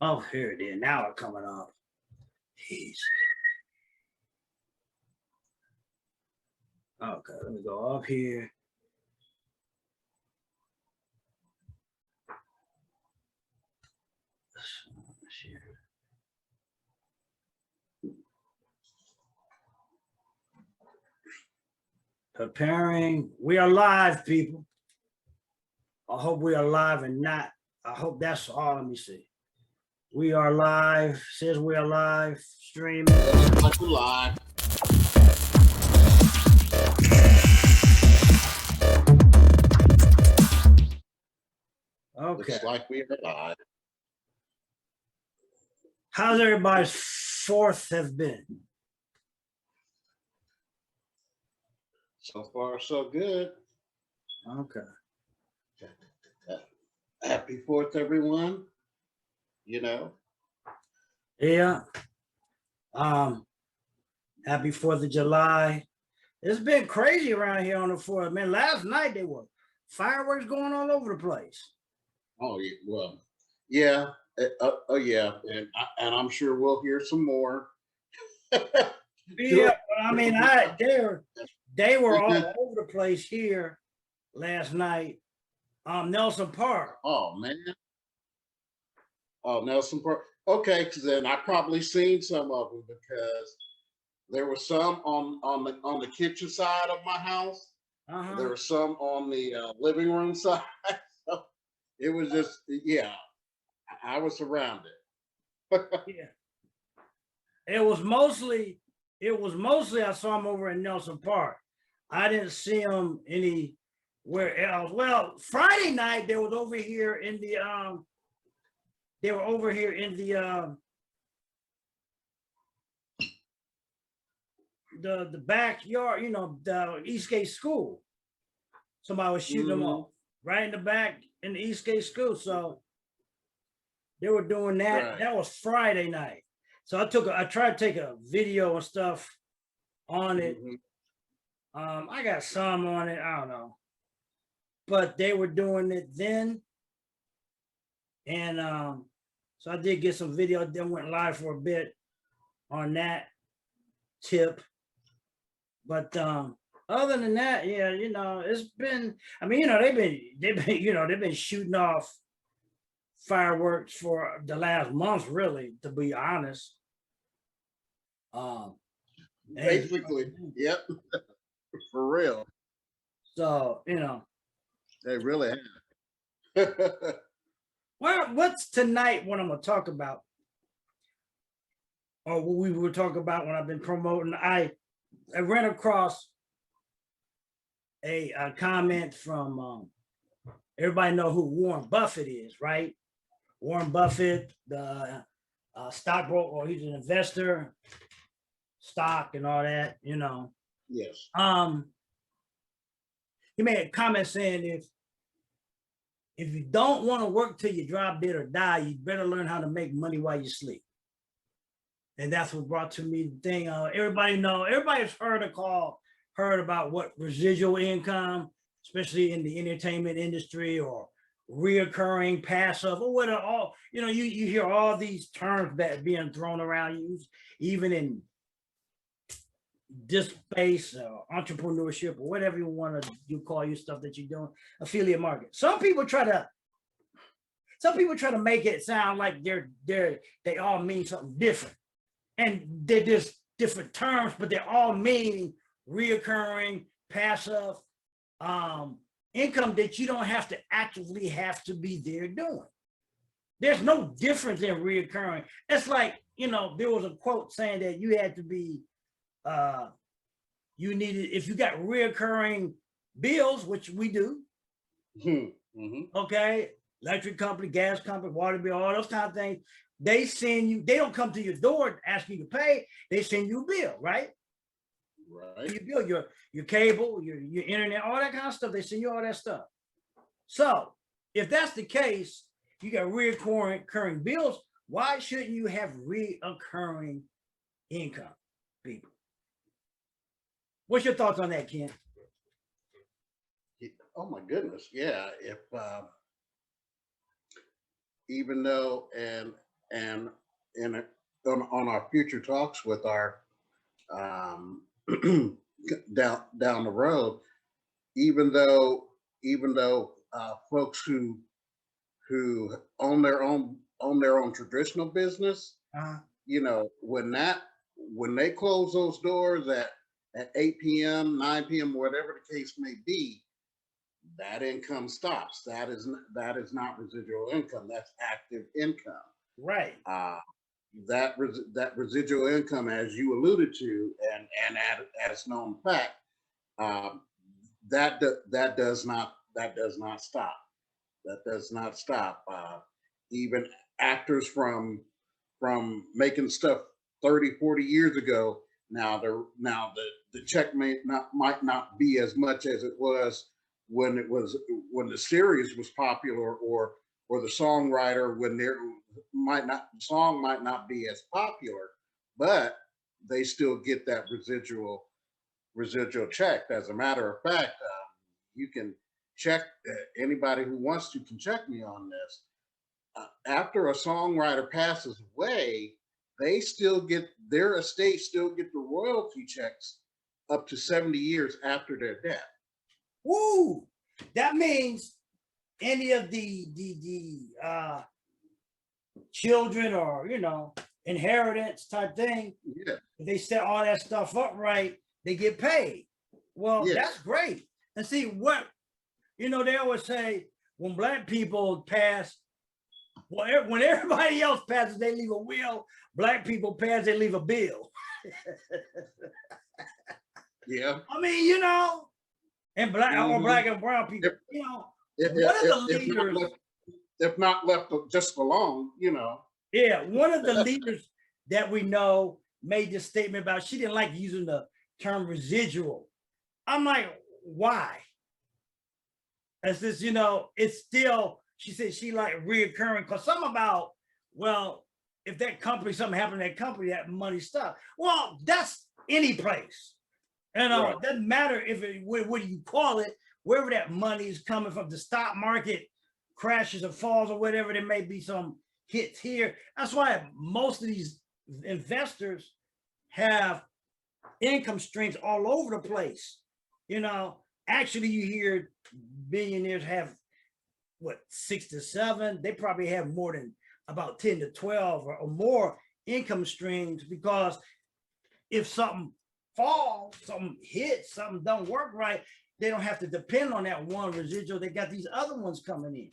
Oh, here it is. Now it's coming up. Jeez. Okay, let me go up here. Preparing. We are live, people. I hope we are live and not. I hope that's all. Let me see. We are live. Says we are live streaming. Like we're live. Okay. Looks like we are live. How's everybody's fourth have been? So far, so good. Okay. Happy 4th, everyone. You know. Yeah. Happy 4th of July. It's been crazy around here on the 4th. Man, last night there were fireworks going all over the place. Oh, yeah. Well, yeah. Oh, yeah. And I'm sure we'll hear some more. Yeah, I mean, they were all over the place here last night. Nelson Park. Oh man. Oh, Nelson Park. Okay, because then I probably seen some of them because there were some on the kitchen side of my house. There were some on the living room side. So it was just I was surrounded. Yeah. It was mostly I saw him over in Nelson Park. I didn't see him anywhere else. Well, Friday night they were over here in the the backyard, the Eastgate School. Somebody was shooting them off right in the back in the Eastgate School. So they were doing that. Right. That was Friday night. So I tried to take a video and stuff on it. I got some on it. I don't know. But they were doing it then. And so I did get some video, then went live for a bit on that tip. But other than that, yeah, it's been, I mean, they've been shooting off fireworks for the last month, really, to be honest. Basically, yep, for real. So, they really have. Well, what's tonight what I'm going to talk about? Or what we were talking about when I've been promoting. I ran across a comment from everybody know who Warren Buffett is, right? Warren Buffett, the stockbroker, or he's an investor, stock and all that, Yes. He made a comment saying if you don't want to work till you drop dead or die, you better learn how to make money while you sleep. And that's what brought to me the thing. Everybody's heard about what residual income, especially in the entertainment industry, or reoccurring passive, or what are all, you hear all these terms that being thrown around, even in this space, entrepreneurship, or whatever you want to call your stuff that you're doing, affiliate market. Some people try to make it sound like they all mean something different. And they're just different terms, but they all mean reoccurring, passive income that you don't have to actively have to be there doing. There's no difference in reoccurring. It's like, there was a quote saying that you had to be, you needed, if you got reoccurring bills, which we do, okay, electric company, gas company, water bill, all those kind of things, they don't come to your door asking you to pay, they send you a bill, right? Right. You bill your cable, your internet, all that kind of stuff, they send you all that stuff. So if that's the case, you got reoccurring bills, why shouldn't you have reoccurring income, people? What's your thoughts on that, Ken? Oh my goodness, yeah. If even though, and and in on our future talks with our um, down the road, even though folks who own their own traditional business, Uh-huh. you know, when they close those doors at 8 p.m., 9 p.m., whatever the case may be, that income stops. That is not residual income. That's active income. Right. Uh, that residual income, as you alluded to, and as known fact, um, that does not stop. That does not stop. Even actors from making stuff 30, 40 years ago, the check might not be as much as it was when the series was popular, or the songwriter, when there might not the song might not be as popular, but they still get that residual check. As a matter of fact, you can check, anybody who wants to can check me on this. After a songwriter passes away, they still get their estate still get the royalty checks up to 70 years after their death. Woo! That means any of the children, or inheritance type thing, Yeah. if they set all that stuff up right, they get paid. Well, Yes. that's great. And see what they always say, when black people pass, well, when everybody else passes, they leave a will. Black people pass, they leave a bill. Yeah. I mean, and black or Mhm. black and brown people, If, one of the if not leaders, left, if not left just alone, yeah, one of the leaders that we know made this statement about she didn't like using the term residual. I'm like, why? As this, it's still, she said she like reoccurring, because something about, well, if that company, something happened to that company, that money stuff. Well, that's any place. Right. It doesn't matter if it, what do you call it, wherever that money is coming from, the stock market crashes or falls or whatever, there may be some hits here. That's why most of these investors have income streams all over the place. Actually, you hear billionaires have what, 6 to 7. They probably have more than about 10 to 12 or more income streams, because if something falls, something hits, something don't work right, they don't have to depend on that one residual. They got these other ones coming in.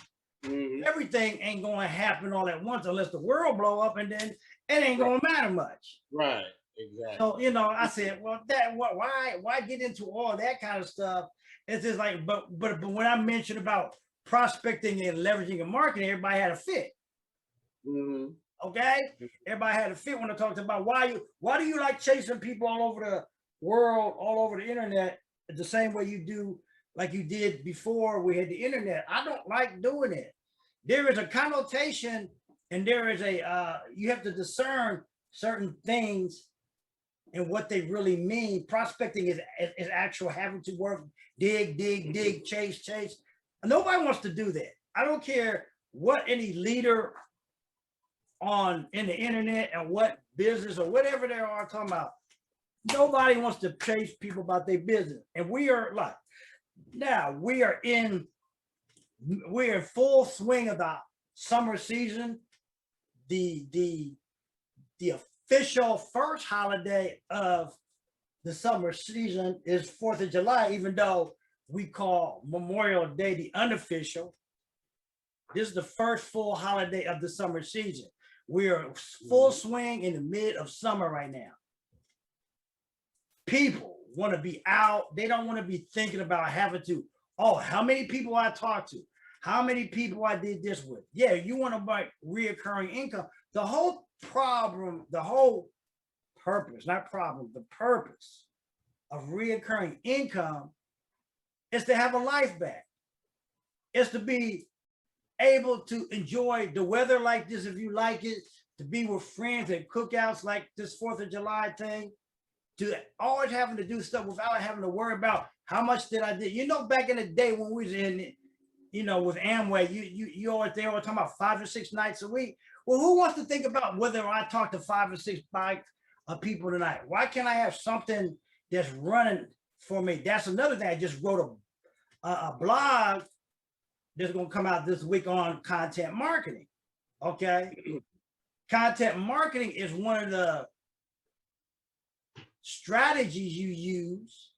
Mhm. Everything ain't going to happen all at once unless the world blow up, and then it ain't going to matter much. Right. Exactly. So, I said, well, why get into all that kind of stuff? It's just like, but when I mentioned about prospecting and leveraging and marketing, everybody had a fit. Mhm. Okay, everybody had a fit when I talked about why do you like chasing people all over the world, all over the internet, the same way you do, like you did before we had the internet. I don't like doing it. There is a connotation, and there is a you have to discern certain things and what they really mean. Prospecting is actual having to work, dig, chase. Nobody wants to do that. I don't care what any leader in the internet and what business or whatever they are talking about. Nobody wants to chase people about their business. And we are like, now we're in full swing of the summer season. The official first holiday of the summer season is 4th of July, even though we call Memorial Day the unofficial. This is the first full holiday of the summer season. We're full swing in the mid of summer right now. People want to be out. They don't want to be thinking about having to, how many people I talked to, how many people I did this with. Yeah, you want to buy reoccurring income. The whole problem, the whole purpose, not problem, the purpose of reoccurring income is to have a life back. It's to be able to enjoy the weather like this, if you like it, to be with friends at cookouts like this 4th of July thing, to always having to do stuff without having to worry about how much did I do. Back in the day when we was in, with Amway, they always talking about 5 or 6 nights a week. Well, who wants to think about whether I talk to 5 or 6 people tonight? Why can't I have something that's running for me? That's another thing. I just wrote a blog that's going to come out this week on content marketing. Okay. Content marketing is one of the strategies you use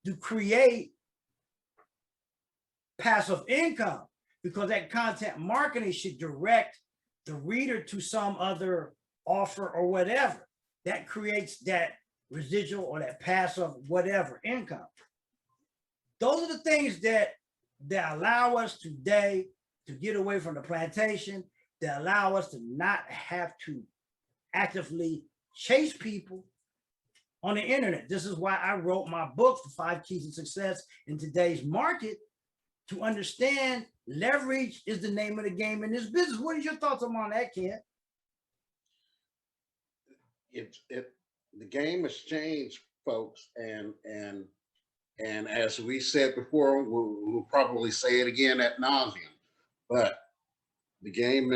to create passive income, because that content marketing should direct the reader to some other offer or whatever that creates that residual or that passive whatever income. Those are the things that allow us today to get away from the plantation, that allow us to not have to actively chase people on the internet. This is why I wrote my book, The 5 Keys to Success in Today's Market, to understand leverage is the name of the game in this business. What is your thoughts on that, Ken? The game has changed, folks, and as we said before, we'll probably say it again ad nauseum. But the game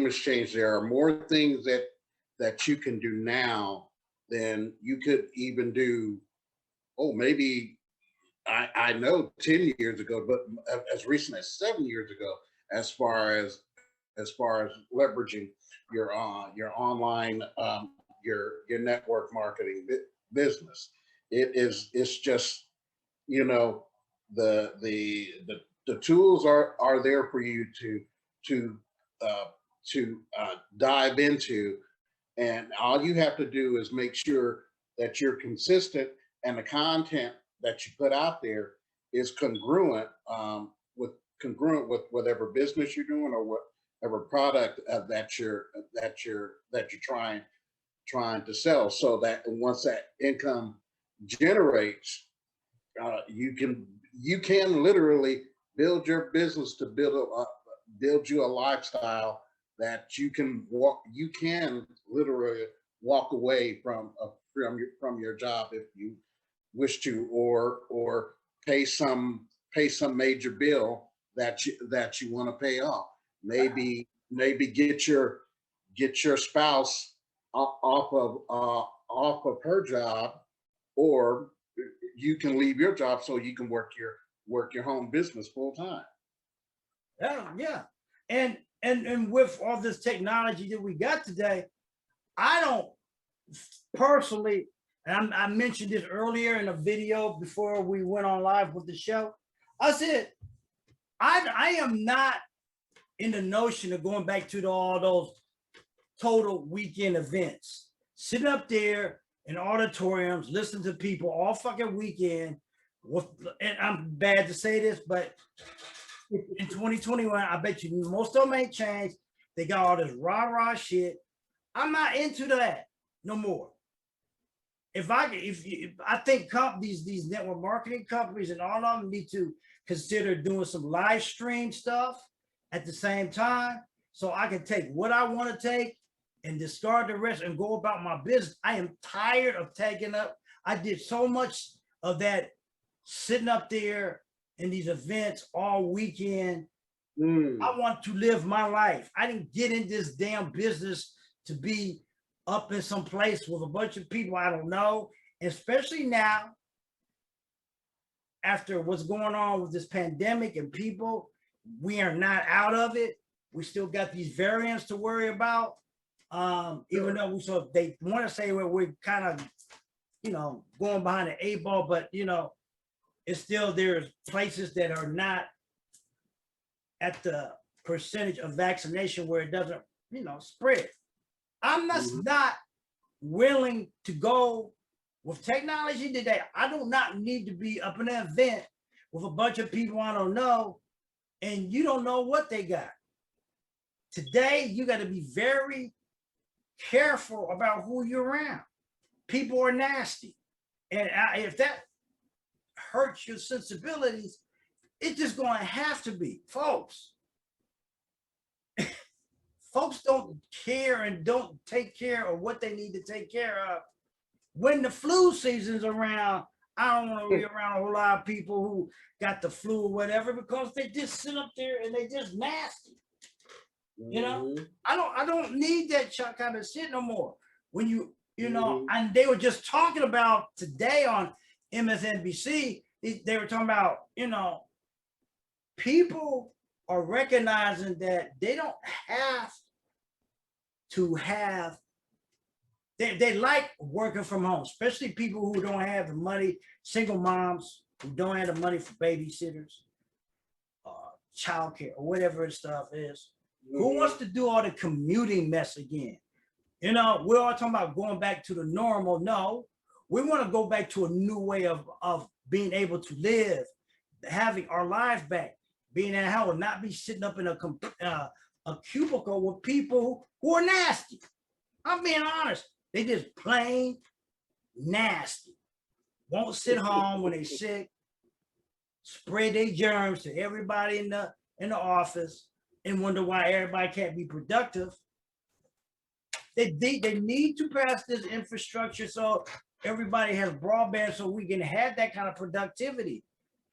has changed. There are more things that you can do now than you could even do. Oh, maybe I know 10 years ago, but as recent as 7 years ago, as far as leveraging your online your network marketing business. It's just, you know, the tools are there for you to dive into, and all you have to do is make sure that you're consistent and the content that you put out there is congruent with whatever business you're doing or whatever product that you're trying to sell, so that once that income generates, you can literally build your business to build you a lifestyle that you can literally walk away from your job if you wish to, or pay some major bill that you want to pay off. Maybe get your spouse off of her job, or you can leave your job so you can work your home business full time. Yeah. And with all this technology that we got today, I don't personally, and I mentioned this earlier in a video before we went on live with the show. I said, I am not in the notion of going back to all those total weekend events, sitting up there in auditoriums, listening to people all fucking weekend. And I'm bad to say this, but in 2021, I bet you most of them ain't changed. They got all this rah-rah shit. I'm not into that no more. If I think companies, these network marketing companies and all of them need to consider doing some live stream stuff at the same time, so I can take what I want to take and discard the rest and go about my business. I am tired of taking up. I did so much of that sitting up there in these events all weekend. I want to live my life. I didn't get in this damn business to be up in some place with a bunch of people I don't know, especially now after what's going on with this pandemic and people, we are not out of it. We still got these variants to worry about. Even though they want to say we're kind of, going behind the 8 ball, but it's still, there's places that are not at the percentage of vaccination where it doesn't, spread. I'm not willing to go with technology today. I do not need to be up in an event with a bunch of people I don't know, and you don't know what they got. Today, you got to be very careful about who you're around. People are nasty. And if that hurts your sensibilities, it's just going to have to be. Folks don't care and don't take care of what they need to take care of. When the flu season's around, I don't want to be around a whole lot of people who got the flu or whatever, because they just sit up there and they just nasty. You know, Mm-hmm. I don't need that kind of shit no more. When you know, Mm-hmm. and they were just talking about today on MSNBC, they were talking about, you know, people are recognizing that they don't have to have they like working from home, especially people who don't have the money, single moms who don't have the money for babysitters, childcare, or whatever stuff is. Who wants to do all the commuting mess again? You know, we're all talking about going back to the normal. No, we want to go back to a new way of being able to live, having our lives back, being at home, not be sitting up in a cubicle with people who are nasty. I'm being honest. They just plain nasty. Won't sit home when they sick, spread their germs to everybody in the office, and wonder why everybody can't be productive. They need to pass this infrastructure so everybody has broadband so we can have that kind of productivity.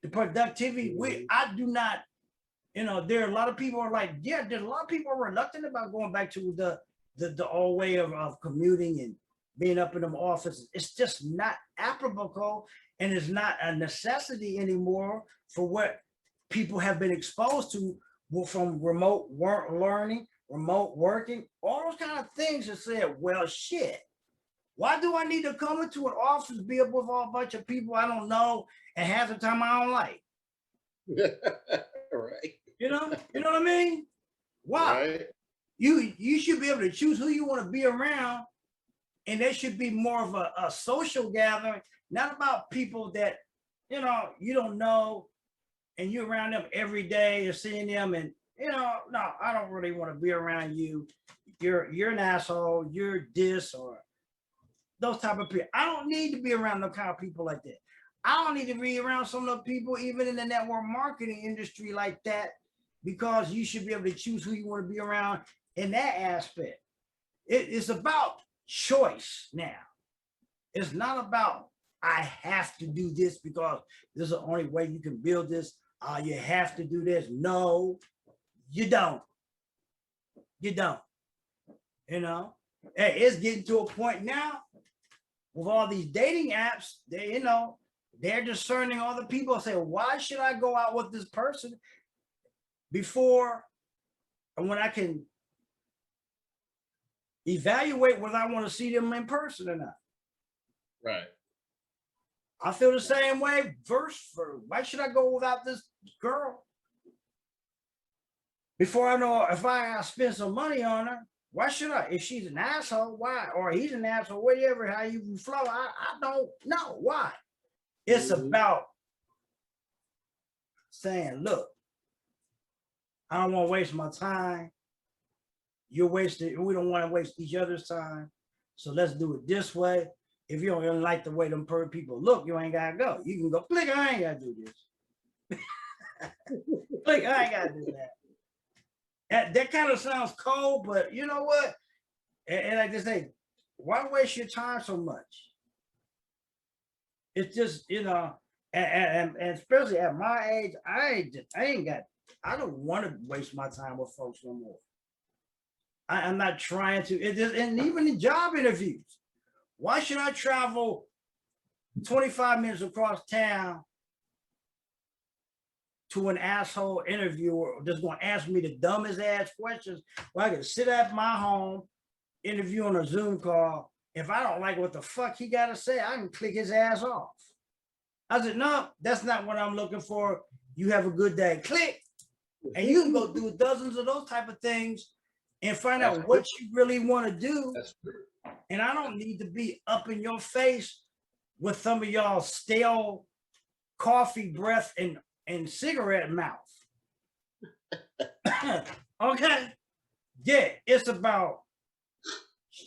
The productivity, I do not, you know, there are a lot of people are like, yeah, there's a lot of people are reluctant about going back to the old way of commuting and being up in them offices. It's just not applicable, and it's not a necessity anymore for what people have been exposed to from remote work learning, remote working, all those kind of things that said, well, shit, why do I need to come into an office, be up with a bunch of people I don't know, and half the time I don't like? Right. You know what I mean? Why? Right. You should be able to choose who you want to be around, and there should be more of a social gathering, not about people that, you know, you don't know, and you're around them every day, you're seeing them, and you know, no, I don't really want to be around you. You're an asshole, you're this, or those type of people. I don't need to be around no kind of people like that. I don't need to be around some of the people, even in the network marketing industry, like that, because you should be able to choose who you want to be around in that aspect. It's about choice now. It's not about I have to do this because this is the only way you can build this. You have to do this. No, you don't. You don't. You know, hey, it's getting to a point now with all these dating apps. They, you know, they're discerning all the people and say, why should I go out with this person before and when I can evaluate whether I want to see them in person or not? Right. I feel the same way. Why should I go without this girl before I know if I spend some money on her? Why should I? If she's an asshole, why? Or he's an asshole, whatever, how you flow, I don't know why. It's about saying, look, I don't want to waste my time. You're wasting, we don't want to waste each other's time. So let's do it this way. If you don't really like the way them people look, you ain't gotta go. You can go, click, I ain't gotta do this. Click, I ain't gotta do that. That kind of sounds cold, but you know what? And I just say, why waste your time so much? It's just, you know, and especially at my age, I don't want to waste my time with folks no more. I'm not trying to, and even in job interviews, why should I travel 25 minutes across town to an asshole interviewer that's going to ask me the dumbest ass questions where I can sit at my home, interview on a Zoom call. If I don't like what the fuck he got to say, I can click his ass off. I said, no, that's not what I'm looking for. You have a good day. Click. And you can go do dozens of those type of things and find out what you really want to do. That's true. And I don't need to be up in your face with some of y'all stale coffee breath and cigarette mouth. Okay. Yeah, it's about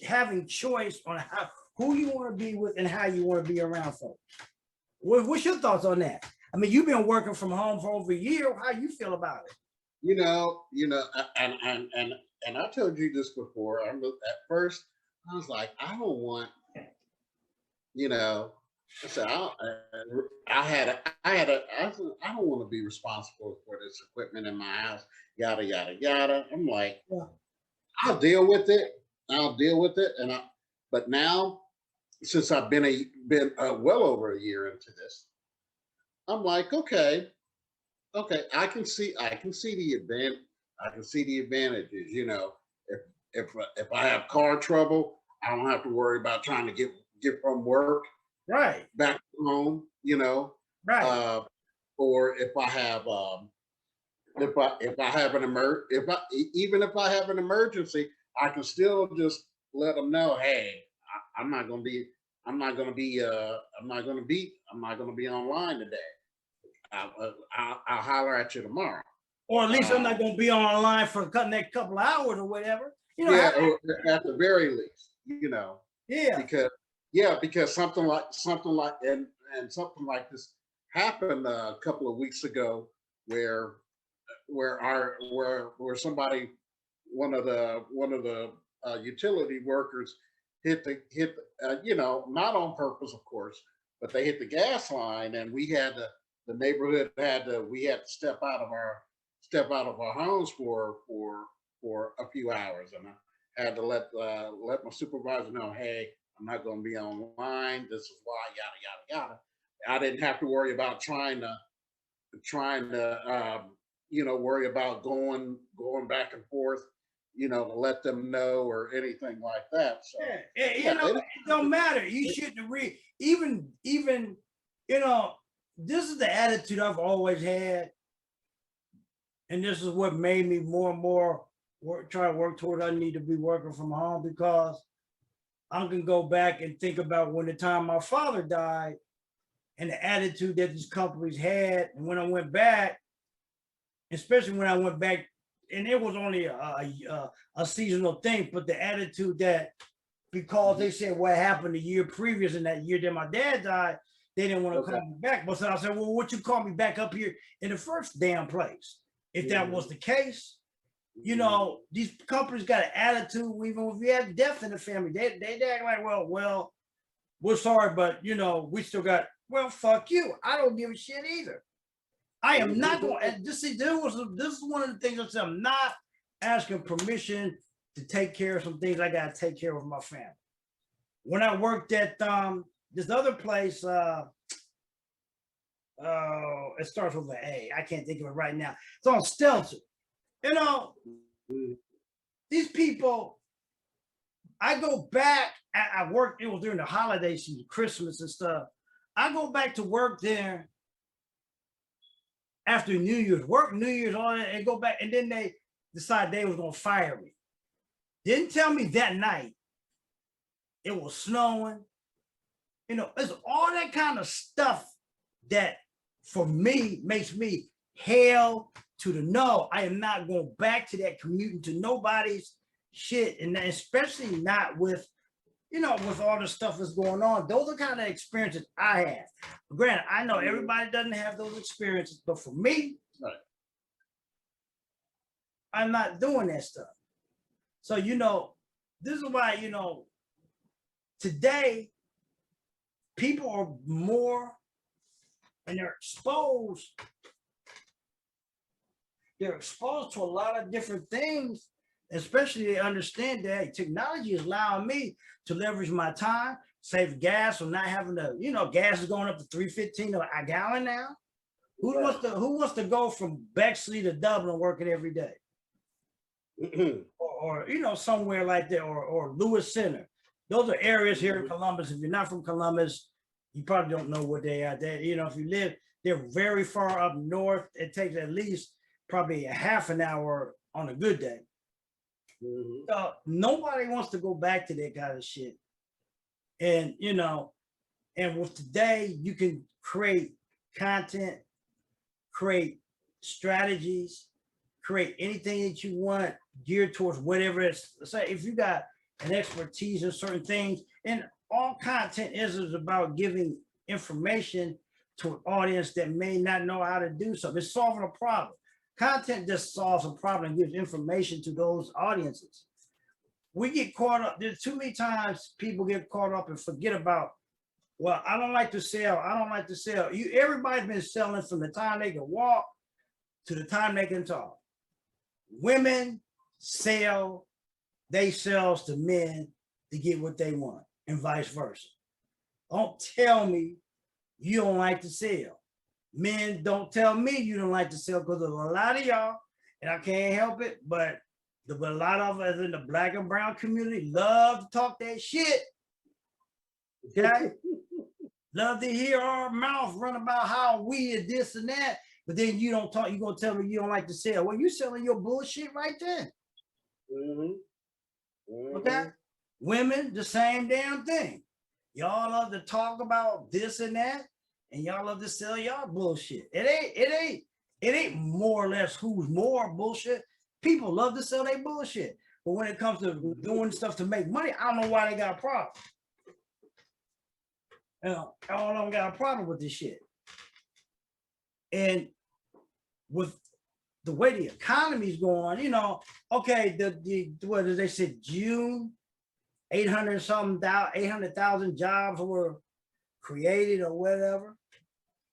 having choice on who you want to be with and how you want to be around folks. What's your thoughts on that? I mean, you've been working from home for over a year. How you feel about it? You know, and I told you this before. At first, I was like, I don't want, you know, I said, I said, I don't want to be responsible for this equipment in my house, yada, yada, yada. I'm like, Yeah. I'll deal with it. I'll deal with it. But now, since I've been well over a year into this, I'm like, okay, I can see the I can see the advantages. You know, if I have car trouble, I don't have to worry about trying to get from work Right. back home. You know, Right. uh, or if I have an even if I have an emergency, I can still just let them know, hey, I'm not gonna be I'm not gonna be online today. I'll holler at you tomorrow. Or at least I'm not Um, going to be online for the next couple of hours or whatever. You know, yeah, or at the very least, you know, yeah. because because something like this happened a couple of weeks ago, where where somebody one of the utility workers you know, not on purpose, of course, but they hit the gas line, and the neighborhood had to we had to step out of our homes for a few hours, and I had to let my supervisor know, hey, I'm not going to be online. This is why, yada yada yada. I didn't have to worry about trying to you know, worry about going back and forth, you know, to let them know or anything like that. So Yeah. You yeah, know, it don't matter. You it, shouldn't read. Even, you know, this is the attitude I've always had. And this is what made me more and more try to work toward I need to be working from home, because I can go back and think about when the time my father died and the attitude that these companies had. And when I went back, especially when I went back, and it was only a seasonal thing, but the attitude that because they said what happened the year previous and that year that my dad died, they didn't want to okay. call me back. But so I said, well, what you call me back up here in the first damn place? If that was Mm-hmm. the case, you Mm-hmm. know, these companies got an attitude. Even if you have death in the family, they act like, well, we're sorry, but you know, we still got. Well, fuck you. I don't give a shit either. I am not going. And this is one of the things I said. I'm not asking permission to take care of some things I got to take care of my family. When I worked at this other place, it starts with an A. I can't think of it right now. It's on Stelter. You know, Mm-hmm. these people. I go back. I worked. It was during the holiday season, Christmas and stuff. I go back to work there after New Year's, work New Year's on it, and go back, and then they decide they was gonna fire me. Didn't tell me that night. It was snowing. You know, it's all that kind of stuff that for me makes me hell to the no. I am not going back to that commuting to nobody's shit, and especially not with, you know, with all the stuff that's going on. Those are kind of experiences I have. Granted, I know everybody doesn't have those experiences, but for me, Right. I'm not doing that stuff. So, you know, this is why, you know, today people are more and they're exposed to a lot of different things, especially they understand that hey, technology is allowing me to leverage my time, save gas, or not having to, you know, gas is going up to 3.15 a gallon now. Right. Who wants to go from Bexley to Dublin working every day? Or you know, somewhere like that, or Lewis Center. Those are areas here in Columbus. If you're not from Columbus, you probably don't know what they are. They, you know, if you live, they're very far up north. It takes at least probably a half an hour on a good day. Mm-hmm. Nobody wants to go back to that kind of shit. And you know, and with today, you can create content, create strategies, create anything that you want geared towards whatever it's. Say if you got an expertise in certain things, and all content is about giving information to an audience that may not know how to do something. It's solving a problem. Content just solves a problem and gives information to those audiences. We get caught up. There's too many times people get caught up and forget about Well, I don't like to sell. I don't like to sell. Everybody's been selling from the time they can walk to the time they can talk. Women sell, they sell to men to get what they want, and vice versa. Don't tell me you don't like to sell. Men, don't tell me you don't like to sell, because there's a lot of y'all, and I can't help it, but a lot of us in the black and brown community love to talk that shit. Okay? Love to hear our mouth run about how we is this and that, but then you don't talk, you're gonna tell me you don't like to sell. Well, you selling your bullshit right then. Okay? Women, the same damn thing. Y'all love to talk about this and that, and y'all love to sell y'all bullshit. It ain't more or less who's more bullshit. People love to sell their bullshit. But when it comes to doing stuff to make money, I don't know why they got a problem. You know, I don't got a problem with this shit. And with the way the economy's going, you know, okay, what did they say, June, 800,000 jobs were created or whatever.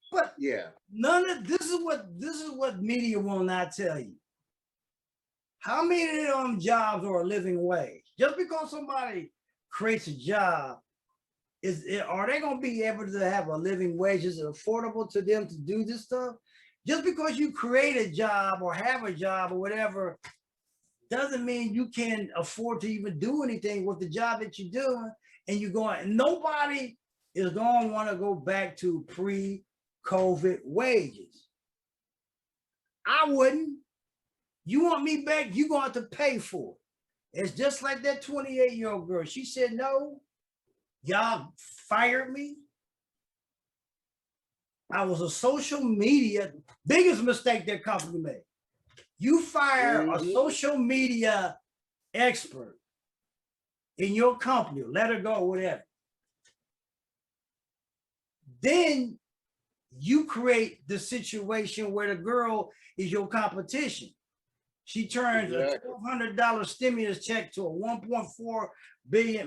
But yeah, none of this is what media will not tell you. How many of them jobs are a living wage? Just because somebody creates a job, are they going to be able to have a living wage? Is it affordable to them to do this stuff? Just because you create a job or have a job or whatever, doesn't mean you can afford to even do anything with the job that you're doing. And you're going, nobody is going to want to go back to pre-COVID wages. I wouldn't. You want me back, you're going to have to pay for it. It's just like that 28-year-old girl. She said, no, y'all fired me. I was a social media, biggest mistake that company made. You fire a social media expert in your company, let her go, whatever. Then you create the situation where the girl is your competition. She turns a $1,200 stimulus check to a $1.4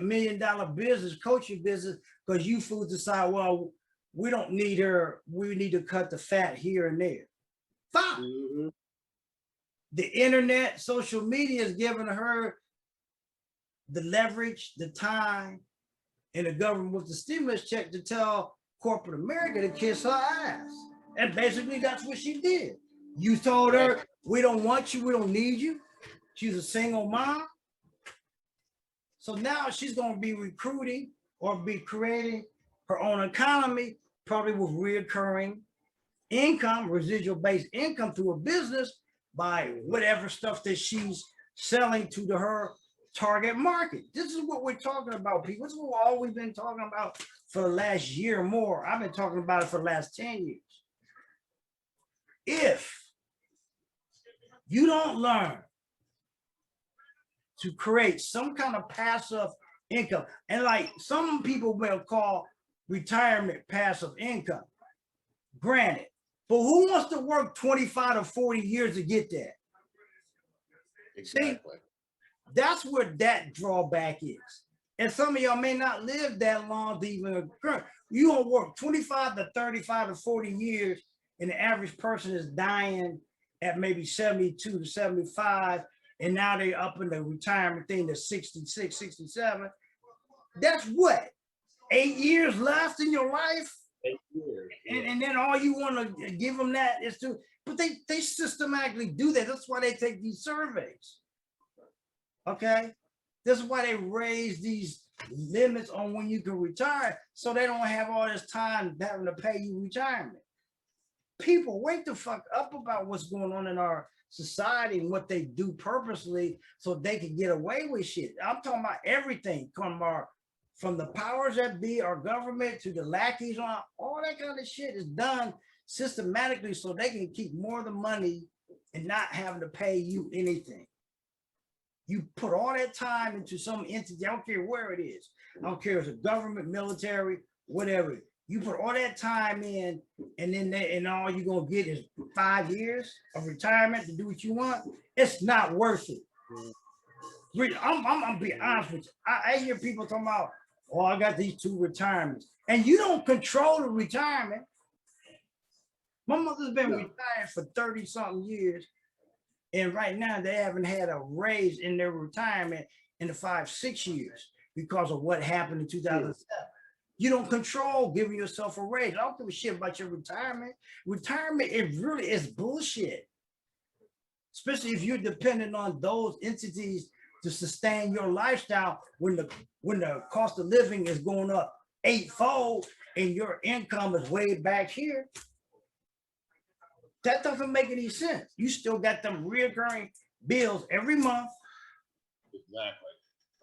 million business, coaching business, because you fools decide, well, we don't need her. We need to cut the fat here and there. Fine. The internet, social media is giving her the leverage, the time, and the government with the stimulus check to tell corporate America to kiss her ass. And basically that's what she did. You told her, we don't want you, we don't need you. She's a single mom. So now she's going to be recruiting or be creating her own economy, probably with reoccurring income, residual based income through a business by whatever stuff that she's selling to her target market. This is what we're talking about, people. This is what all we've been talking about for the last year or more. I've been talking about it for the last 10 years. If you don't learn to create some kind of passive income, and like some people will call retirement passive income, granted, but who wants to work 25 to 40 years to get that? Exactly. See, that's where that drawback is. And some of y'all may not live that long to even occur. You gonna work 25 to 35 to 40 years, and the average person is dying at maybe 72 to 75, and now they're up in the retirement thing to 66, 67. That's what? 8 years left in your life? 8 years. And then all you want to give them that is to, but they systematically do that. That's why they take these surveys. Okay? This is why they raise these limits on when you can retire, so they don't have all this time having to pay you retirement. People, wake the fuck up about what's going on in our society and what they do purposely so they can get away with shit. I'm talking about everything, from the powers that be, our government, to the lackeys, on all that kind of shit is done systematically so they can keep more of the money and not having to pay you anything. You put all that time into some entity, I don't care where it is. I don't care if it's a government, military, whatever. You put all that time in, and then all you're gonna get is 5 years of retirement to do what you want. It's not worth it. I'm gonna be honest with you. I hear people talking about, Oh, I got these 2 retirements. And you don't control the retirement. My mother's been retired for 30 something years. And right now they haven't had a raise in their retirement in the 5-6 years because of what happened in 2007. You don't control giving yourself a raise. I don't give a shit about your retirement. Retirement, it really is bullshit. Especially if you're dependent on those entities to sustain your lifestyle when the cost of living is going up 8-fold and your income is way back here. That doesn't make any sense. You still got them recurring bills every month. Exactly.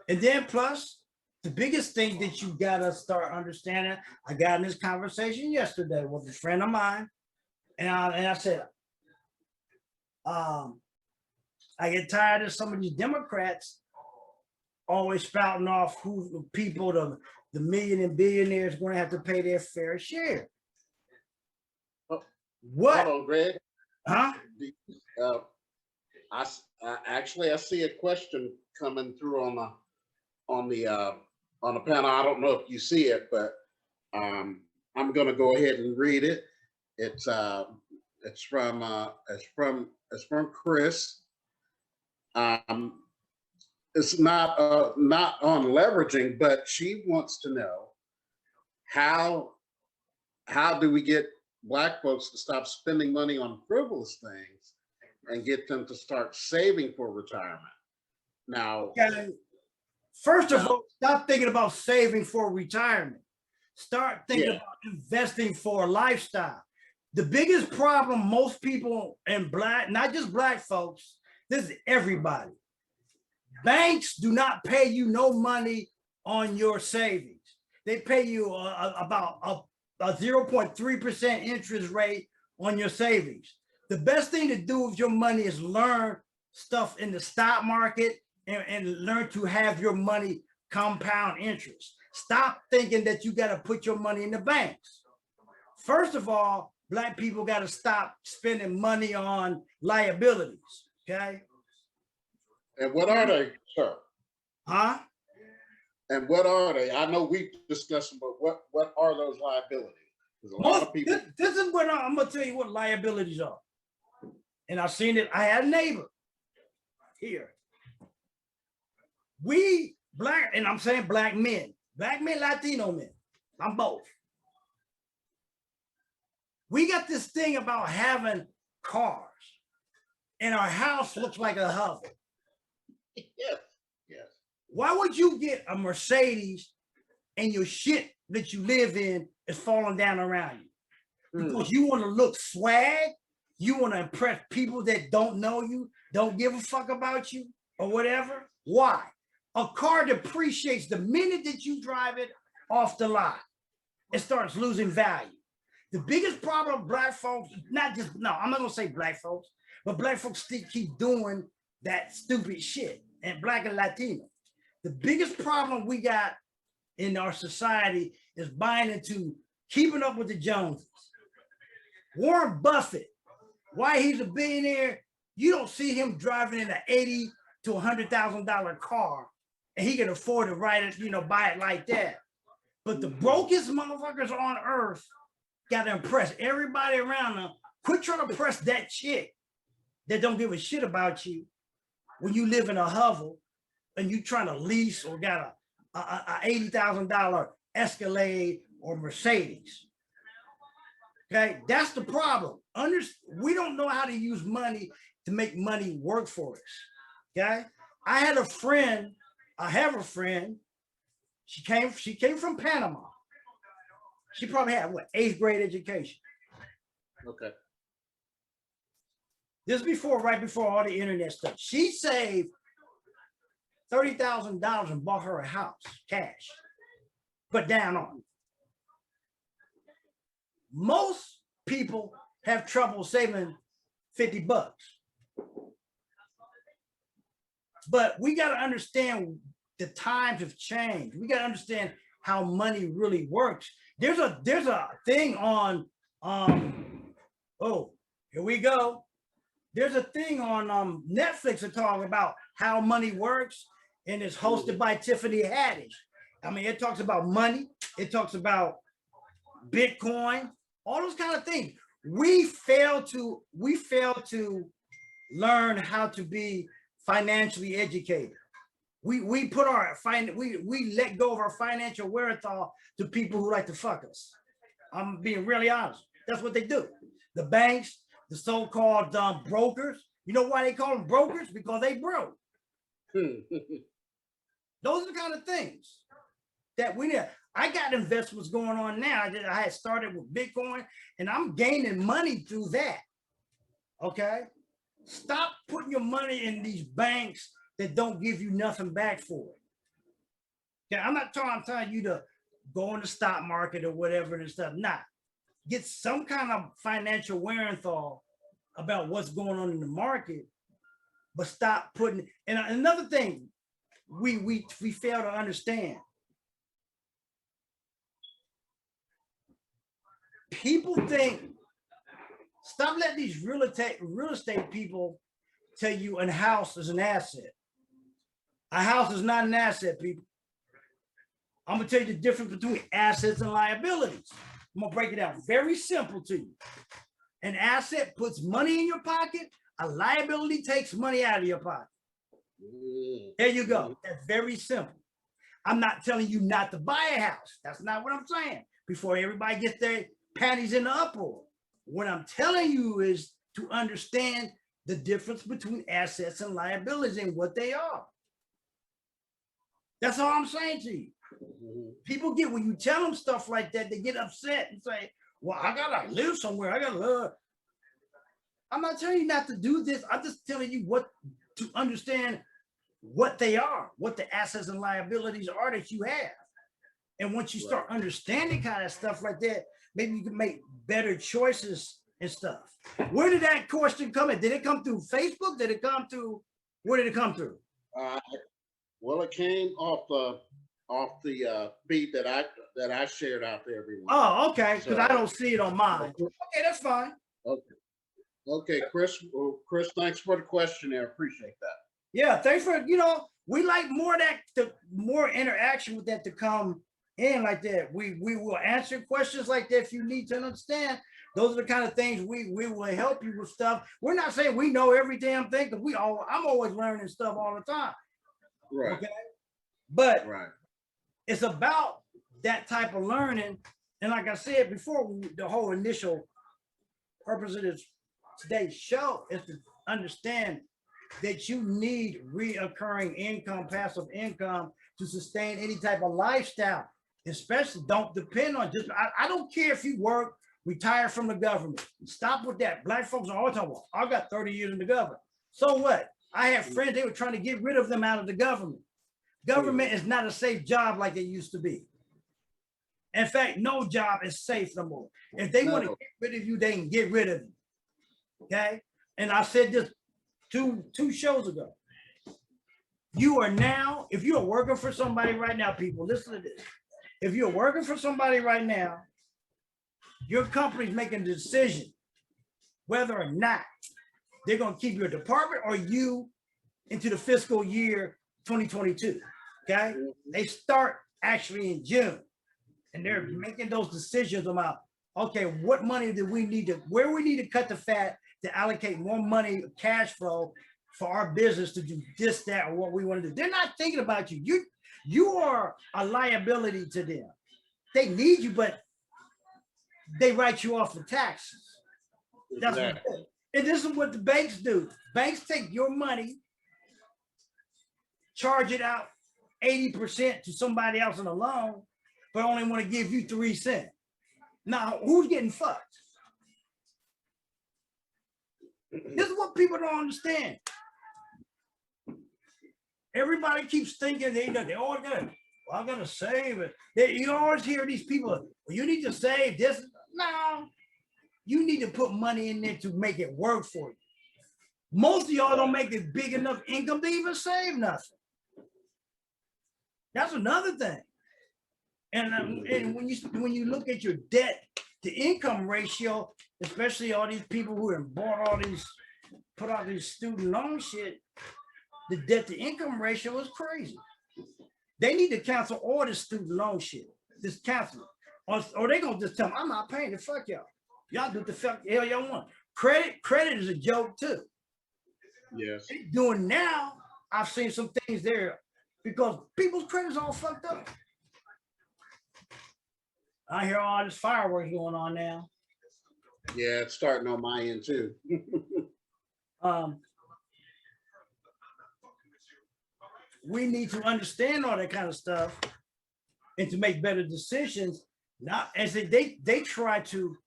And then plus, the biggest thing that you gotta start understanding, I got in this conversation yesterday with a friend of mine, and I said, I get tired of some of these Democrats always spouting off who the people, the million and billionaires going to have to pay their fair share. What? Hold on, Greg. Huh? I see a question coming through on the panel. I don't know if you see it, but I'm going to go ahead and read it. It's from Chris. It's not on leveraging, but she wants to know how do we get Black folks to stop spending money on frivolous things and get them to start saving for retirement. Now, first of all, stop thinking about saving for retirement. Start thinking about investing for a lifestyle. The biggest problem most people in Black, not just Black folks, this is everybody. Banks do not pay you no money on your savings. They pay you about a 0.3% interest rate on your savings. The best thing to do with your money is learn stuff in the stock market and learn to have your money compound interest. Stop thinking that you got to put your money in the banks. First of all, Black people got to stop spending money on liabilities, okay? And what are they, sir? Huh? And what are they? I know we've discussed them, but what are those liabilities? There's a lot of people. This is what I'm gonna tell you what liabilities are. And I've seen it. I had a neighbor here. We Black, and I'm saying Black men, Latino men. I'm both. We got this thing about having cars, and our house looks like a hovel. Yes. Why would you get a Mercedes and your shit that you live in is falling down around you? Because you want to look swag, you want to impress people that don't know you, don't give a fuck about you, or whatever. Why? A car depreciates the minute that you drive it off the lot. It starts losing value. The biggest problem Black folks, I'm not gonna say Black folks, but Black folks still keep doing that stupid shit, and Black and Latino. The biggest problem we got in our society is buying into keeping up with the Joneses. Warren Buffett, why he's a billionaire, you don't see him driving in an $80,000 to $100,000 car, and he can afford to buy it like that. But the brokest motherfuckers on earth got to impress everybody around them. Quit trying to press that chick that don't give a shit about you when you live in a hovel and you trying to lease or got a $80,000 Escalade or Mercedes. Okay, that's the problem. We don't know how to use money to make money work for us. Okay, I have a friend. She came from Panama. She probably had 8th grade education. Okay. This is right before all the internet stuff. She saved $30,000 and bought her a house, cash, put down on it. Most people have trouble saving $50. But we got to understand the times have changed. We got to understand how money really works. There's a thing on here we go. There's a thing on Netflix that talks about how money works, and it's hosted by Tiffany Haddish. I mean, it talks about money. It talks about Bitcoin, all those kind of things. We fail to learn how to be financially educated. We put our we let go of our financial wherewithal to people who like to fuck us. I'm being really honest. That's what they do. The banks, the so-called brokers. You know why they call them brokers? Because they broke. Those are the kind of things that we need. I got investments going on now that I had started with Bitcoin, and I'm gaining money through that. Okay? Stop putting your money in these banks that don't give you nothing back for it. Okay, I'm telling you to go in the stock market or whatever and stuff. Nah, get some kind of financial wherewithal about what's going on in the market, but stop putting. And another thing, we fail to understand. People think. Stop letting these real estate people tell you a house is an asset. A house is not an asset, people. I'm gonna tell you the difference between assets and liabilities. I'm gonna break it down very simple to you. An asset puts money in your pocket. A liability takes money out of your pocket. There you go. That's very simple. I'm not telling you not to buy a house. That's not what I'm saying. Before everybody gets their panties in the uproar. What I'm telling you is to understand the difference between assets and liabilities and what they are. That's all I'm saying to you. People get, when you tell them stuff like that, they get upset and say, well, I gotta live somewhere. I gotta live. I'm not telling you not to do this. I'm just telling you what to understand what they are, what the assets and liabilities are that you have. And once you start understanding kind of stuff like that, maybe you can make better choices and stuff. Where did that question come in? Did it come through Facebook? Did it come through? Where did it come through? Well, it came off the feed that I shared out to everyone. Oh, okay. Because I don't see it on mine. Okay, that's fine. Okay, Chris. Well, Chris, thanks for the question there. Appreciate that. Yeah, thanks for, we like more more interaction with that to come in like that. We will answer questions like that if you need to understand. Those are the kind of things we will help you with stuff. We're not saying we know every damn thing, because I'm always learning stuff all the time. Right. Okay. But it's about that type of learning. And like I said before, the whole initial purpose of today's show is to understand that you need reoccurring income, passive income to sustain any type of lifestyle. Especially don't depend on I don't care if you work, retire from the government. Stop with that. Black folks are always talking about, I got 30 years in the government. So what? I have friends, they were trying to get rid of them out of the government. Government is not a safe job like it used to be. In fact, no job is safe no more. If they want to get rid of you, they can get rid of you. Okay? And I said this two shows ago. You are now, if you are working for somebody right now, people, listen to this. If you're working for somebody right now, your company's making a decision whether or not they're going to keep your department or you into the fiscal year 2022. Okay? They start actually in June, and they're making those decisions about, okay, what money do we need to, where we need to cut the fat to allocate more money, cash flow for our business to do this, that, or what we want to do. They're not thinking about you. You are a liability to them. They need you, but they write you off for taxes. That's what, and this is what the banks do. Banks take your money, charge it out 80% to somebody else in a loan, but only want to give you 3 cents. Now, who's getting fucked? This is what people don't understand. Everybody keeps thinking they always got to, well, I'm gonna save it. You always hear these people, well, you need to save this. No, you need to put money in there to make it work for you. Most of y'all don't make it big enough income to even save nothing. That's another thing. And when you look at your debt to income ratio, especially all these people who have bought all these, put out these student loan shit, the debt to income ratio is crazy. They need to cancel all this student loan shit. Just cancel it. Or they gonna just tell them, I'm not paying it. Fuck y'all. Y'all do what the fuck hell y'all want. Credit is a joke too. Yes. They doing now, I've seen some things there because people's credit's all fucked up. I hear all this fireworks going on now. Yeah, it's starting on my end too. We need to understand all that kind of stuff and to make better decisions. Not as they try to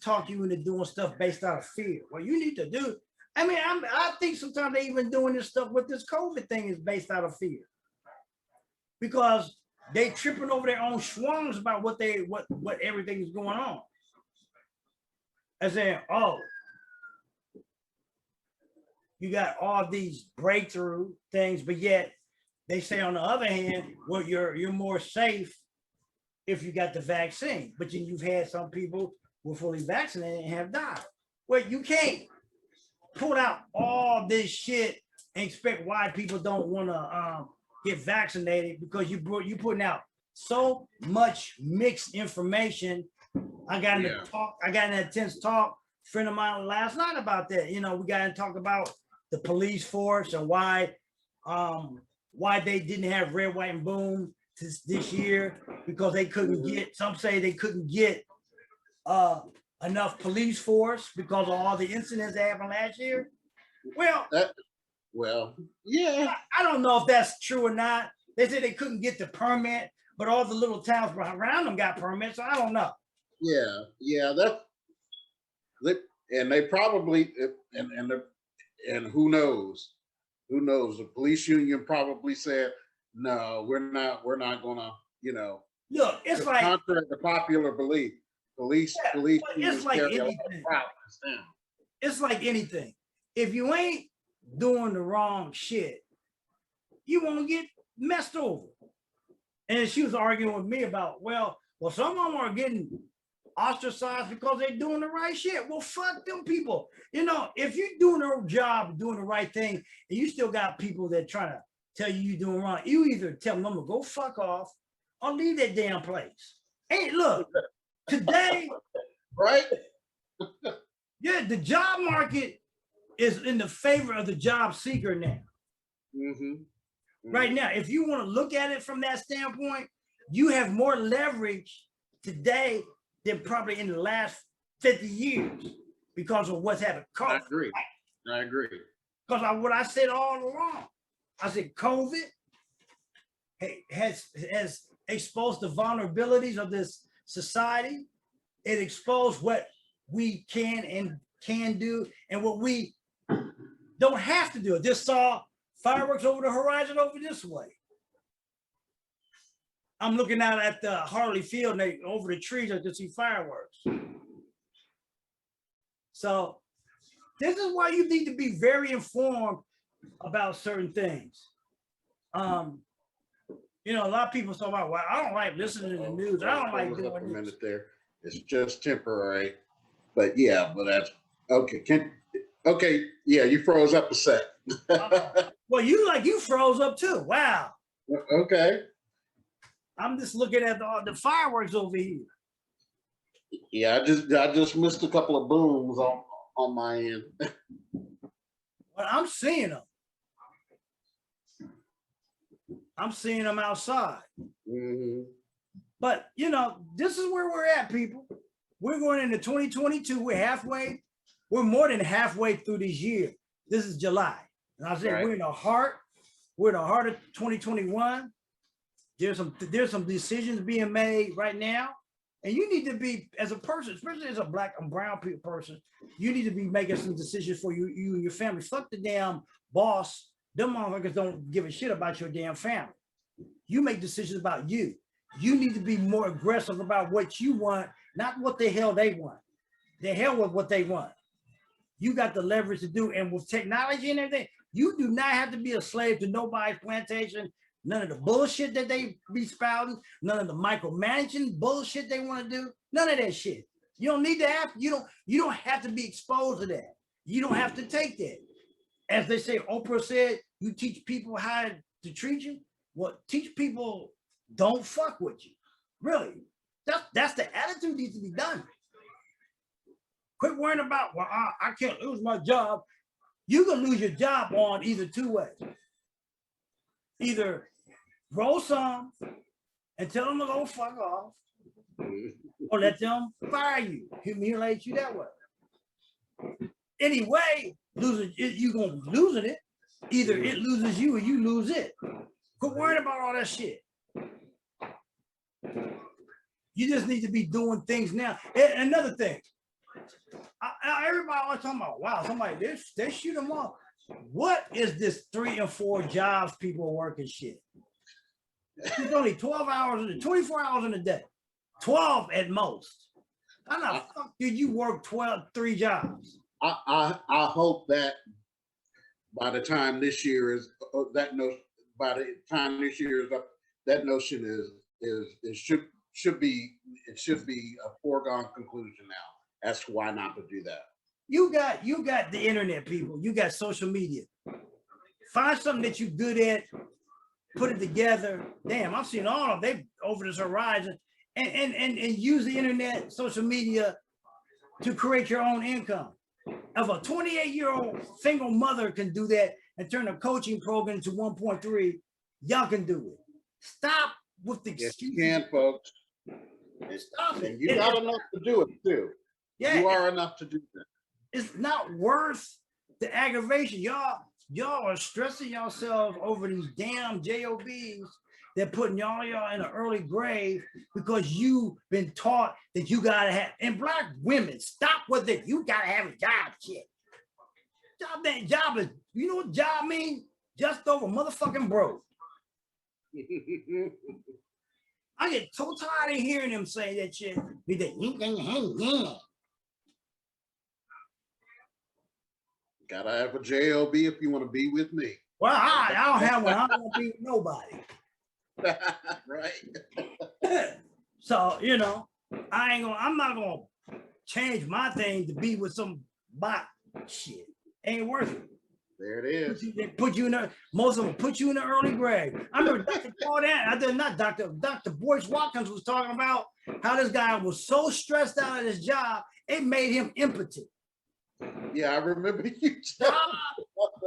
talk you into doing stuff based out of fear. What you need to do. I mean, I think sometimes they even doing this stuff with this COVID thing is based out of fear, because they tripping over their own schwangs about what everything is going on. As in, oh, you got all these breakthrough things, but yet they say on the other hand, well, you're more safe if you got the vaccine. But then you've had some people who are fully vaccinated and have died. Well, you can't pull out all this shit and expect why people don't want to get vaccinated, because you putting out so much mixed information. I got in an intense talk, friend of mine last night about that. You know, we got to talk about the police force and why they didn't have red, white, and boom this year, because they couldn't get. Some say they couldn't get enough police force because of all the incidents that happened last year. Well, yeah. I don't know if that's true or not. They said they couldn't get the permit, but all the little towns around them got permits. So I don't know. Yeah. And they probably and who knows? Who knows? The police union probably said, no, we're not gonna, Look, it's like contrary to popular belief. Police it's like anything. It's like anything. If you ain't doing the wrong shit, you won't get messed over. And she was arguing with me about, well, some of them are getting ostracized because they're doing the right shit. Well, fuck them people. If you're doing their job, doing the right thing, and you still got people that try to tell you you're doing wrong, you either tell them to go fuck off or leave that damn place. Hey, look, today, right? Yeah, the job market is in the favor of the job seeker now. Right now, if you want to look at it from that standpoint, you have more leverage today than probably in the last 50 years because of what's happened. I agree. Because what I said all along, I said COVID has exposed the vulnerabilities of this society. It exposed what we can do and what we don't have to do. Just saw fireworks over the horizon over this way. I'm looking out at the Harley Field and over the trees, I can see fireworks. So this is why you need to be very informed about certain things. A lot of people talk about, well, I don't like listening to the news. I don't like doing a minute there. It's just temporary. But that's okay. Okay, yeah, you froze up a sec. Well, you froze up too. Wow. Okay. I'm just looking at the fireworks over here. Yeah, I just missed a couple of booms on my end. Well, I'm seeing them. I'm seeing them outside. But this is where we're at, people. We're going into 2022. We're more than halfway through this year. This is July. And I said, right. We're in the heart of 2021. There's some decisions being made right now. And you need to be, as a person, especially as a black and brown person, you need to be making some decisions for you and your family. Fuck the damn boss. Them motherfuckers don't give a shit about your damn family. You make decisions about you. You need to be more aggressive about what you want, not what the hell they want. The hell with what they want. You got the leverage to do, and with technology and everything, you do not have to be a slave to nobody's plantation. None of the bullshit that they be spouting, none of the micromanaging bullshit they want to do, none of that shit. You don't need to have, you don't have to be exposed to that. You don't have to take that. As they say, Oprah said, you teach people how to treat you. Well, teach people don't fuck with you. Really. That's the attitude needs to be done. Quit worrying about, well, I can't lose my job. You can lose your job on either two ways. Either roll some and tell them to go fuck off, or let them fire you, humiliate you that way. Anyway, you're gonna be losing it. Either it loses you or you lose it. Quit worrying about all that shit. You just need to be doing things now. And another thing, everybody always talking about, wow, somebody they shoot them up. What is this 3 and 4 jobs people working shit? It's only 12 hours, 24 hours in a day, 12 at most. How the fuck did you work 3 jobs? I hope that by the time this year is by the time this year is up, that notion should be a foregone conclusion now. As to why not to do that. You got the internet, people. You got social media. Find something that you're good at, put it together. Damn, I've seen all of them. They over this horizon and use the internet, social media to create your own income. If a 28-year-old single mother can do that and turn a coaching program to 1.3, y'all can do it. Stop with the excuses. Yes, you can, folks. Stop it. And you got enough to do it too. Yeah, you are enough to do that. It's not worth the aggravation. Y'all are stressing yourselves over these damn JOBs. They're putting y'all in an early grave because you've been taught that you gotta have. And black women, stop with it. You gotta have a job, shit. Job is. You know what job means? Just over motherfucking broke. I get so tired of hearing them say that shit. Be that you can hang in. Gotta have a JOB if you want to be with me. Well, I don't have one. I don't want to be with nobody. Right. So, I'm not gonna change my thing to be with some bot shit. Ain't worth it. There it is. Most of them put you in the early grade. I remember Dr. Paul Dr. Boyce Watkins was talking about how this guy was so stressed out at his job, it made him impotent. Yeah, I remember you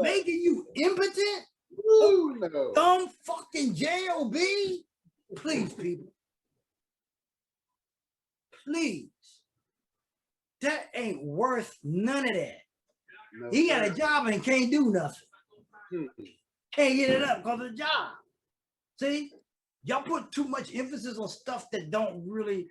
making you impotent. Ooh, no. Dumb fucking JOB. Please, people. Please. That ain't worth none of that. No, he got a job and can't do nothing. Can't get it up because of the job. See, y'all put too much emphasis on stuff that don't really.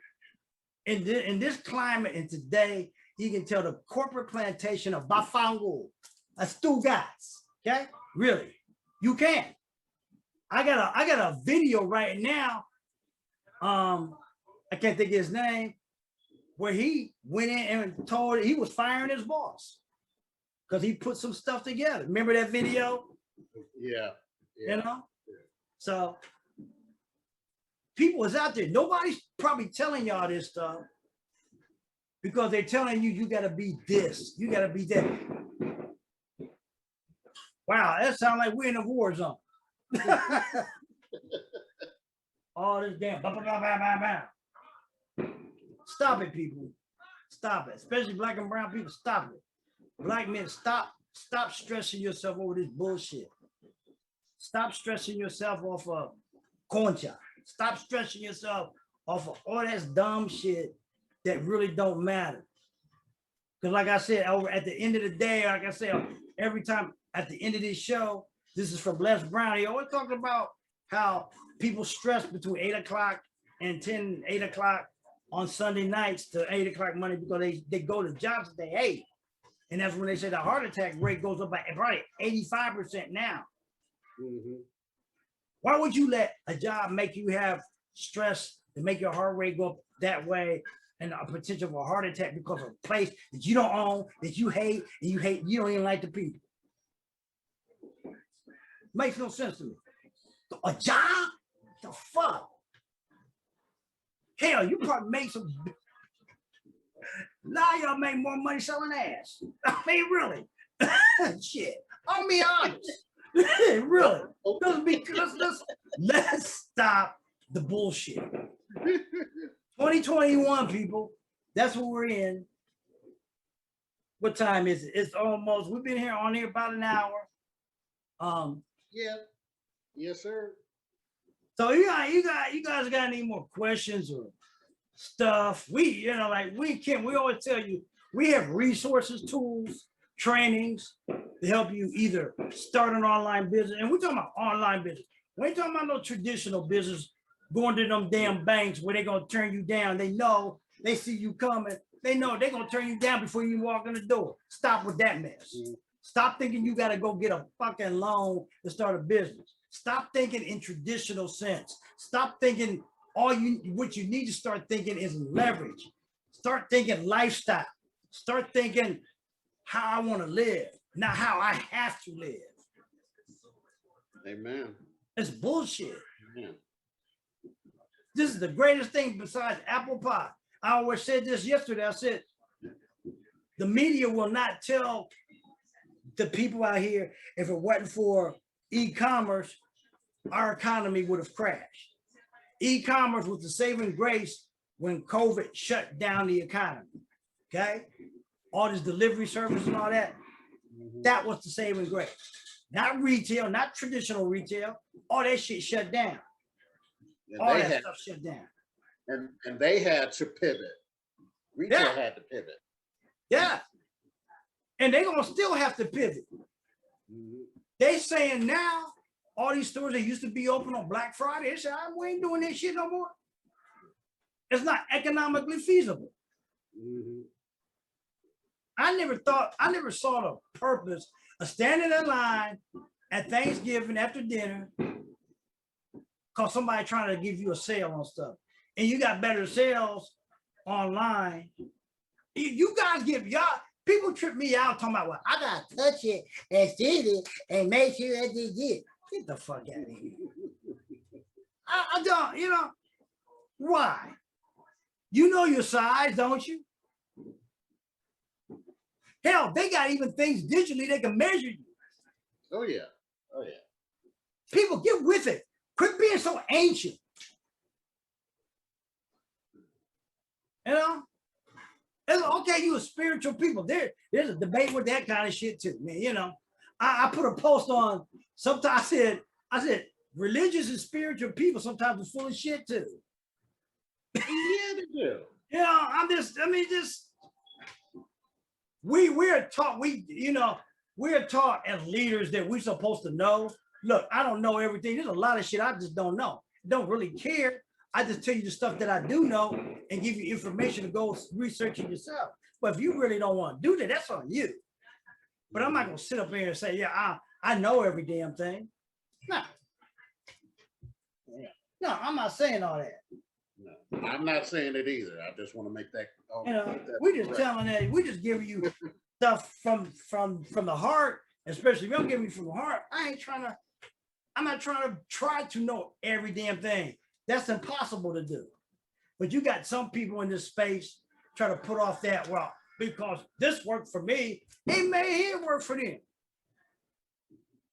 In this climate and today, you can tell the corporate plantation of Bafango, a Stugats. Okay, really, you can. I got a video right now. I can't think of his name, where he went in and told he was firing his boss because he put some stuff together. Remember that video? Yeah. So people is out there. Nobody's probably telling y'all this stuff because they're telling you got to be this, you got to be that. Wow, that sounds like we're in a war zone. All this damn. Stop it, people. Stop it. Especially black and brown people. Stop it. Black men, stop stressing yourself over this bullshit. Stop stressing yourself off of concha. Stop stressing yourself off of all that dumb shit that really don't matter. Because like I said, over at the end of the day, like I said, every time at the end of this show, this is from Les Brown. He always talks about how people stress between 8 o'clock and 8 o'clock on Sunday nights to 8 o'clock Monday because they go to jobs that they hate. And that's when they say the heart attack rate goes up by probably 85% now. Mm-hmm. Why would you let a job make you have stress to make your heart rate go up that way and a potential for a heart attack because of a place that you don't own, that you hate, and you don't even like the people? Makes no sense to me. A job? The fuck? Hell, you probably make some. Now y'all make more money selling ass. I mean, really. Shit. I'll be honest. Really. Okay. Let's stop the bullshit. 2021, people. That's what we're in. What time is it? It's almost. We've been on here about an hour. Yeah. Yes, sir. So you guys got any more questions or stuff? We always tell you we have resources, tools, trainings to help you either start an online business, and we're talking about online business. We ain't talking about no traditional business going to them damn banks where they're gonna turn you down. They know they see you coming. They know they're gonna turn you down before you walk in the door. Stop with that mess. Stop thinking you gotta go get a fucking loan to start a business. Stop thinking in traditional sense. Stop thinking what you need to start thinking is leverage. Start thinking lifestyle. Start thinking how I want to live, not how I have to live. Amen. It's bullshit. Amen. This is the greatest thing besides apple pie. I always said this yesterday. I said, the media will not tell the people out here if it wasn't for e-commerce, our economy would have crashed. E-commerce was the saving grace when COVID shut down the economy. Okay? All this delivery service and all that, that was the saving grace. Not retail, not traditional retail. All that shit shut down. And all that stuff shut down. And they had to pivot. Retail had to pivot. Yeah. And they're gonna still have to pivot. They saying now, all these stores that used to be open on Black Friday, they say, we ain't doing this shit no more. It's not economically feasible. I never saw the purpose of standing in line at Thanksgiving after dinner because somebody trying to give you a sale on stuff. And you got better sales online. You guys people trip me out talking about, well, I got to touch it and see it and make sure that they get. Get the fuck out of here. I don't, why? You know your size, don't you? Hell, they got even things digitally that can measure you. Oh, yeah. Oh, yeah. People, get with it. Quit being so ancient. It's okay, you a spiritual people. There's a debate with that kind of shit too, man. I put a post on, sometimes I said, religious and spiritual people sometimes are full of shit too. Yeah, they do. We're taught as leaders that we're supposed to know. Look, I don't know everything. There's a lot of shit I just don't know. Don't really care. I just tell you the stuff that I do know and give you information to go research it yourself. But if you really don't want to do that, that's on you. But I'm not gonna sit up here and say, yeah, I know every damn thing. No. No, I'm not saying all that. No, I'm not saying it either. I just want to make that. We're just telling that. We're just giving you stuff from the heart, especially if I'm giving you from the heart. I'm not trying to know every damn thing. That's impossible to do. But you got some people in this space try to put off that, well, because this worked for me, it may work for them.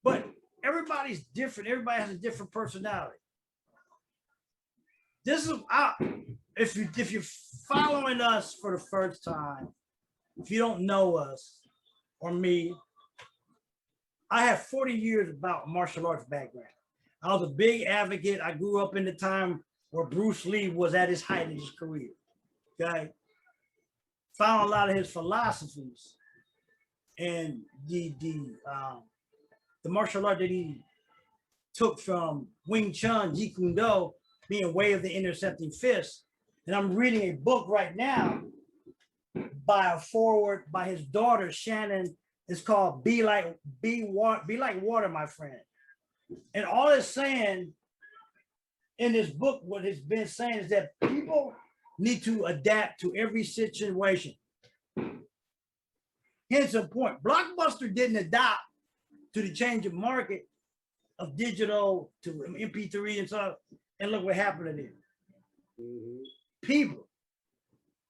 But everybody's different. Everybody has a different personality. This is if you're following us for the first time, if you don't know us or me, I have 40 years about martial arts background. I was a big advocate. I grew up in the time where Bruce Lee was at his height of his career. Okay. Found a lot of his philosophies and the martial art that he took from Wing Chun, Jeet Kune Do, being Way of the Intercepting Fist. And I'm reading a book right now by his daughter, Shannon. It's called Be Like Water, My Friend. And all it's saying in this book, what it's been saying is that people need to adapt to every situation. Hence the point. Blockbuster didn't adapt to the change of market of digital to MP3 and stuff. And look what happened to them. People,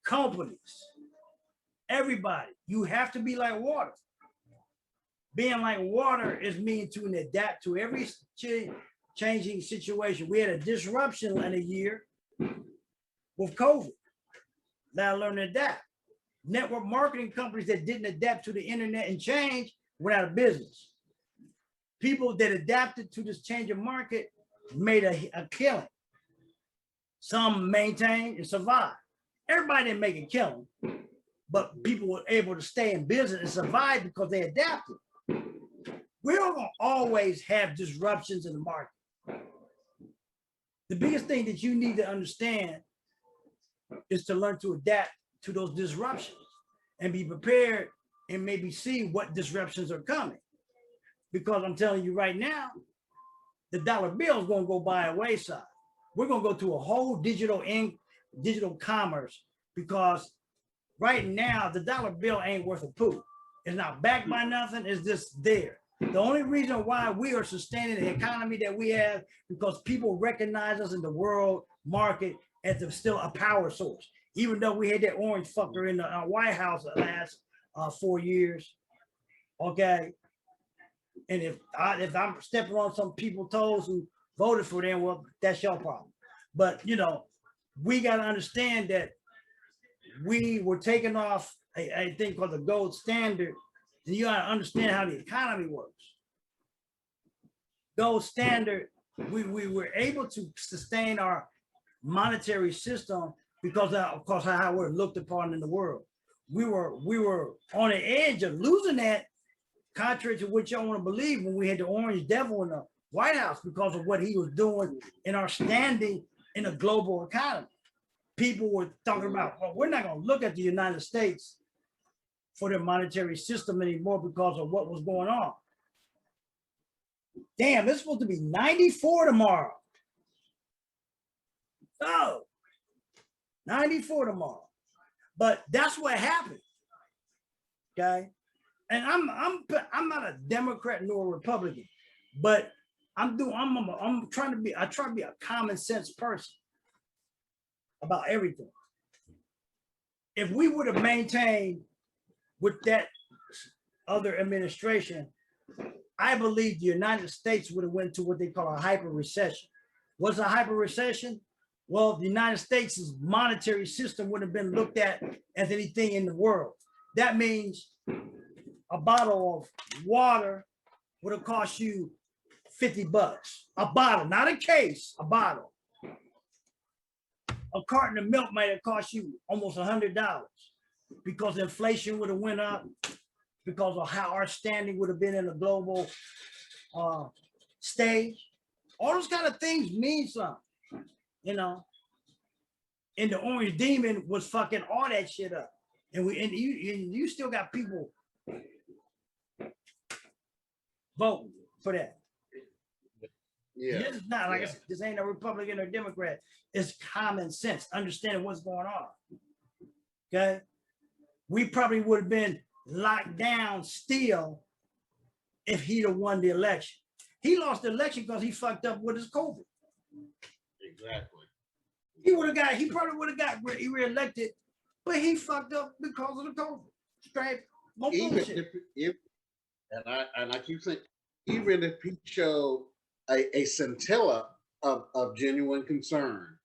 companies, everybody, you have to be like water. being like water is mean to adapt to every changing situation. We had a disruption in a year with COVID. Now learn to adapt. Network marketing companies that didn't adapt to the internet and change went out of business. People that adapted to this changing market made a killing. Some maintained and survived. Everybody didn't make a killing, but people were able to stay in business and survive because they adapted. We're going to always have disruptions in the market. The biggest thing that you need to understand is to learn to adapt to those disruptions and be prepared and maybe see what disruptions are coming. Because I'm telling you right now, the dollar bill is going to go by a wayside. We're going to go to a whole digital commerce, because right now the dollar bill ain't worth a poop. It's not backed by nothing. It's just there. The only reason why we are sustaining the economy that we have, because people recognize us in the world market as still a power source. Even though we had that orange fucker in the White House the last 4 years, okay? And if I'm stepping on some people's toes who voted for them, well, that's your problem. But, you know, we got to understand that we were taking off a thing called the gold standard. And you got to understand how the economy works. Gold standard, we were able to sustain our monetary system because of course how we're looked upon in the world. We were on the edge of losing that, contrary to what y'all want to believe, when we had the orange devil in the White House, because of what he was doing in our standing in a global economy. People were talking about, well, we're not going to look at the United States for their monetary system anymore because of what was going on. Damn, it's supposed to be 94 tomorrow. Oh, 94 tomorrow. But that's what happened. Okay. And I'm not a Democrat nor a Republican, but I try to be a common sense person about everything. If we would have maintained with that other administration, I believe the United States would have went to what they call a hyper recession. What's a hyper recession? Well, the United States' monetary system would have been looked at as anything in the world. That means a bottle of water would have cost you $50. A bottle, not a case, a bottle. A carton of milk might have cost you almost $100 because inflation would have went up, because of how our standing would have been in the global stage. All those kind of things mean something, you know. And the orange demon was fucking all that shit up. And you still got people voting for that. Yeah. This is not, like I said, this ain't a Republican or Democrat. It's common sense, understanding what's going on. Okay. We probably would have been locked down still if he'd have won the election. He lost the election because he fucked up with his COVID. Exactly. He probably would have got reelected, but he fucked up because of the COVID. Straight. Even if I keep saying, even if he showed a scintilla of genuine concern,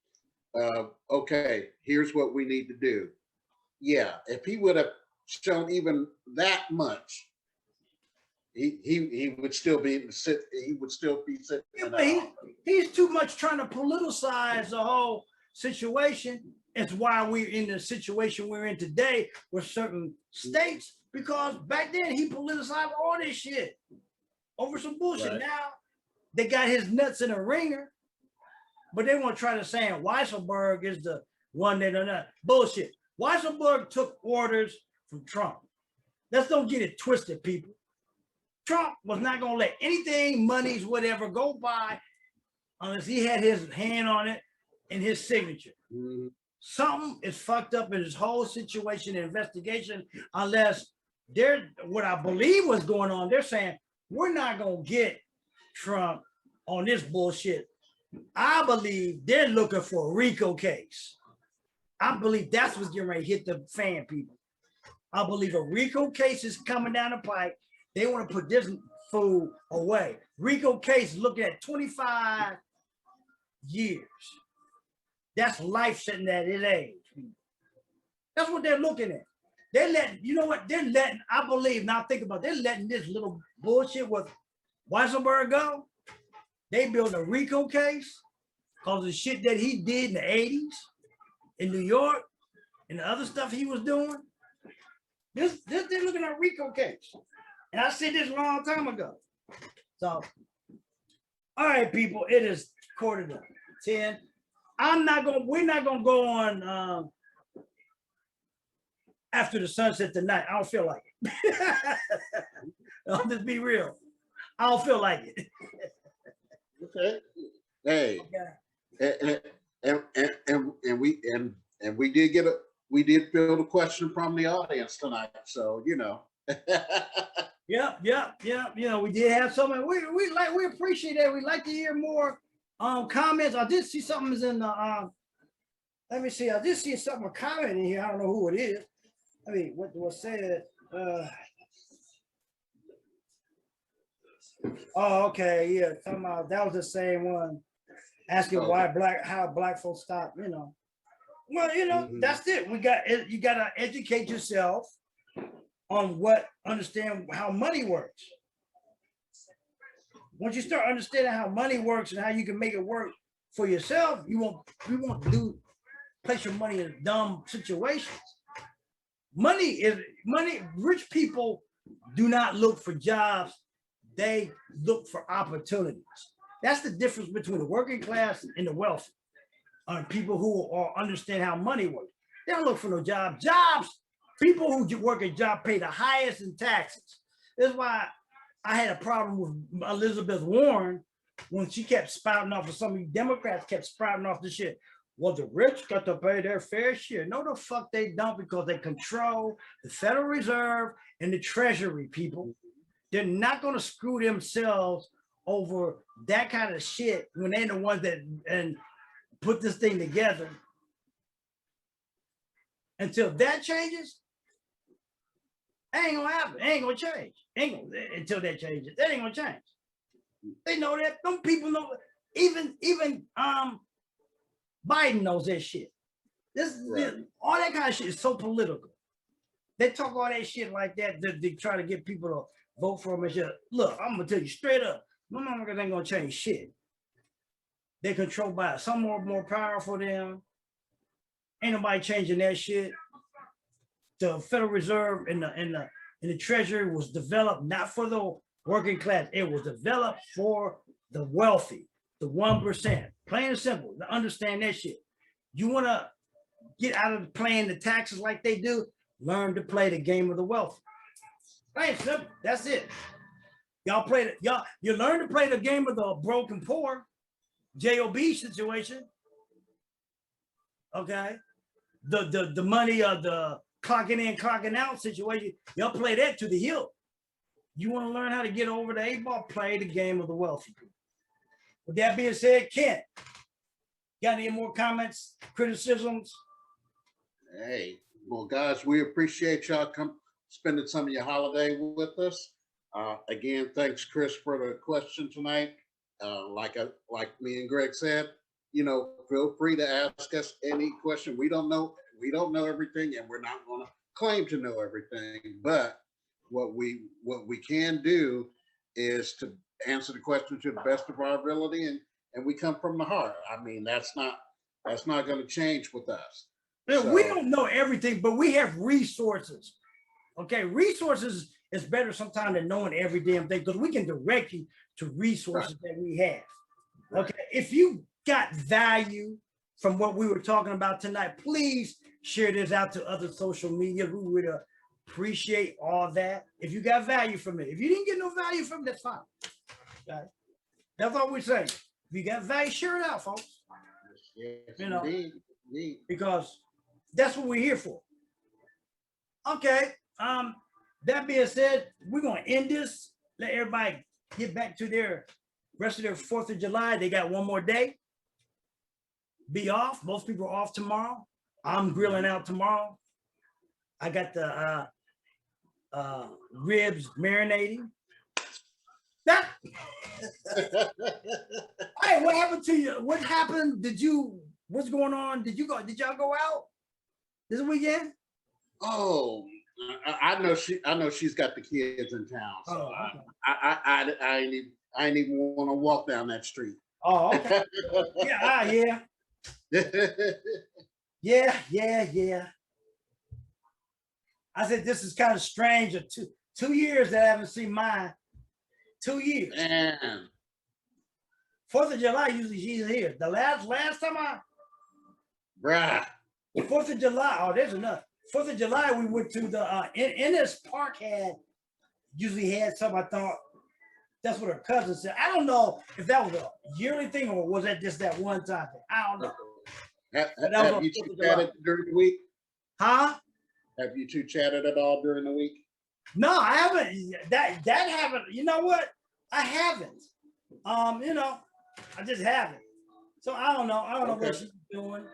okay, here's what we need to do. Yeah, if he would have shown even that much, he would still be sitting. Yeah, but he's too much trying to politicize the whole situation. It's why we're in the situation we're in today with certain states, because back then he politicized all this shit over some bullshit. Right. Now they got his nuts in a ringer, but they want to try to say Weisselberg is the one that are not bullshit. Weisselberg took orders from Trump. Let's don't get it twisted, people. Trump was not going to let anything, monies, whatever, go by unless he had his hand on it and his signature. Mm-hmm. Something is fucked up in this whole situation and investigation, unless what I believe was going on, they're saying, we're not going to get Trump on this bullshit. I believe they're looking for a RICO case. I believe that's what's getting ready to hit the fan, people. I believe a RICO case is coming down the pipe They want to put this fool away. Rico case looking at 25 years. That's life sitting at his age. That's what they're looking at. They're letting, you know what? They're letting, I believe, now think about it, they're letting this little bullshit with Weisselberg go. They built a RICO case because of the shit that he did in the 80s in New York and the other stuff he was doing. This they're looking at RICO case. And I said this a long time ago. So, all right, people, it is 9:45. We're not gonna go on after the sunset tonight. I don't feel like it. I'll just be real. I don't feel like it. Okay. Hey. Okay. And we did field a question from the audience tonight. So you know. Yep. You know, we did have some. We appreciate that. We'd like to hear more comments. I did see something is in the let me see. I did see something a comment in here. I don't know who it is. I mean, what was said? Oh, okay, yeah. Talking about that was the same one. Asking why how black folks stop, you know. Well, you know, that's it. You gotta educate yourself on understand how money works. Once you start understanding how money works and how you can make it work for yourself, you won't place your money in dumb situations. Money. Rich people do not look for jobs. They look for opportunities. That's the difference between the working class and the wealthy. People who understand how money works. They don't look for no job. People who work a job pay the highest in taxes. That's why I had a problem with Elizabeth Warren when she kept spouting off, or some of you Democrats kept spouting off the shit. Well, the rich got to pay their fair share. No, the fuck they don't, because they control the Federal Reserve and the Treasury, people. They're not going to screw themselves over that kind of shit when they're the ones that and put this thing together. Until that changes, ain't gonna happen. Ain't gonna change. Until that changes. That ain't gonna change. They know that. Them people know. Even Biden knows that shit. All that kind of shit is so political. They talk all that shit like that. They try to get people to vote for them and shit. Look, I'm gonna tell you straight up. My mama ain't gonna change shit. They're controlled by some more powerful than them. Ain't nobody changing that shit. The Federal Reserve and the Treasury was developed not for the working class. It was developed for the wealthy, the 1%. Plain and simple. To understand that shit. You want to get out of playing the taxes like they do, learn to play the game of the wealthy. Plain and simple. That's it. You learn to play the game of the broken poor, JOB situation. Okay. The money of the clocking in, clocking out situation, y'all play that to the hill. You want to learn how to get over the 8-ball, play the game of the wealthy. With that being said, Kent, got any more comments, criticisms? Hey, well, guys, we appreciate y'all spending some of your holiday with us. Again, thanks, Chris, for the question tonight. Like me and Greg said, you know, feel free to ask us any question. We don't know everything, and we're not going to claim to know everything. But what we can do is to answer the question to the best of our ability, and we come from the heart. I mean, that's not going to change with us. So, we don't know everything, but we have resources. Okay, resources is better sometimes than knowing every damn thing, because we can direct you to resources that we have. Okay, if you got value from what we were talking about tonight, please share this out to other social media. We would appreciate all that. If you got value from it, if you didn't get no value from it, that's fine. Okay? That's all we're saying. If you got value, share it out, folks. Yes, you know, indeed. Because that's what we're here for. Okay. That being said, we're gonna end this. Let everybody get back to their rest of their 4th of July. They got one more day. Be off. Most people are off tomorrow. I'm grilling out tomorrow. I got the ribs marinating. That hey, what happened to you? What happened? What's going on? Did y'all go out this weekend? Oh, I know she's got the kids in town, so Okay. I ain't even want to walk down that street. Oh, okay. Yeah, yeah. I said this is kind of strange. 2 years that I haven't seen mine. 2 years. Man. 4th of July, usually she's here. The last time Bruh. 4th of July, oh, there's enough. 4th of July, we went to the Ennis Park usually had some, I thought that's what her cousin said. I don't know if that was a yearly thing or was that just that one time thing. I don't know. Have you two chatted during the week? Huh? Have you two chatted at all during the week? No, I haven't. That haven't. You know what? I haven't. I just haven't. So I don't know. I don't know what she's doing.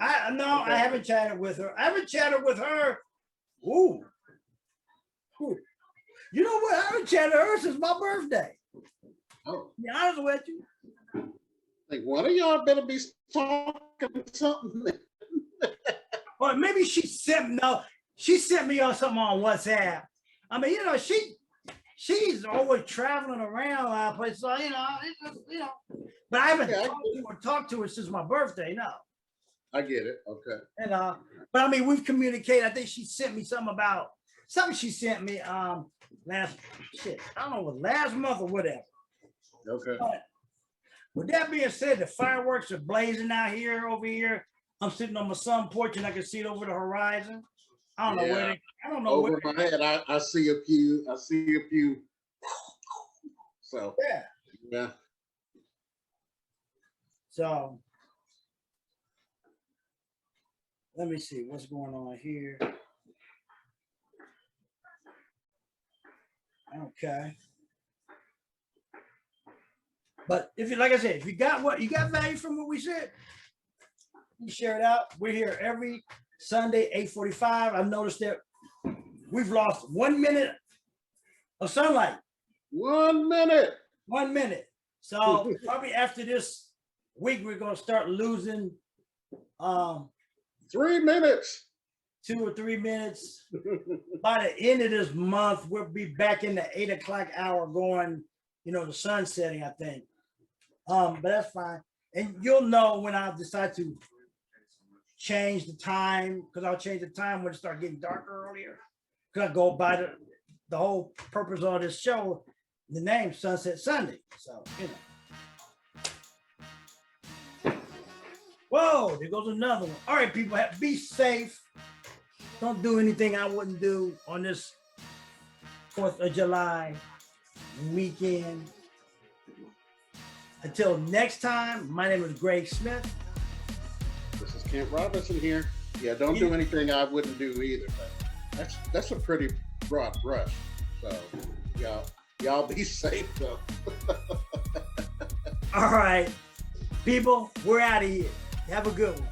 I haven't chatted with her. I haven't chatted with her. Ooh. You know what? I haven't chatted with her since my birthday. Oh. To be honest with you. Like one of y'all better be talking something. Or maybe she sent me on something on WhatsApp. I mean, she's always traveling around a lot of places. So, but I haven't talked to her since my birthday, no. I get it. Okay. And but I mean, we've communicated. I think she sent me something she sent me I don't know, last month or whatever. Okay. But with that being said, the fireworks are blazing out here over here. I'm sitting on my sun porch and I can see it over the horizon. I don't know where I don't know over my head. I see a few. So yeah. So let me see what's going on here. Okay. But like I said, if you got value from what we said, you share it out. We're here every Sunday, 8:45. I've noticed that we've lost 1 minute of sunlight. 1 minute. 1 minute. So probably after this week, we're gonna start losing 3 minutes. 2 or 3 minutes. By the end of this month, we'll be back in the 8 o'clock hour going, the sun setting, I think. But that's fine. And you'll know when I decide to change the time, because I'll change the time when it starts getting darker earlier. Because I go by the whole purpose of this show, the name Sunset Sunday. So, Whoa, there goes another one. All right, people, be safe. Don't do anything I wouldn't do on this 4th of July weekend. Until next time, my name is Greg Smith. This is Kent Robinson here. Yeah, don't do anything I wouldn't do either. But that's a pretty broad brush. So y'all be safe though. All right, people, we're out of here. Have a good one.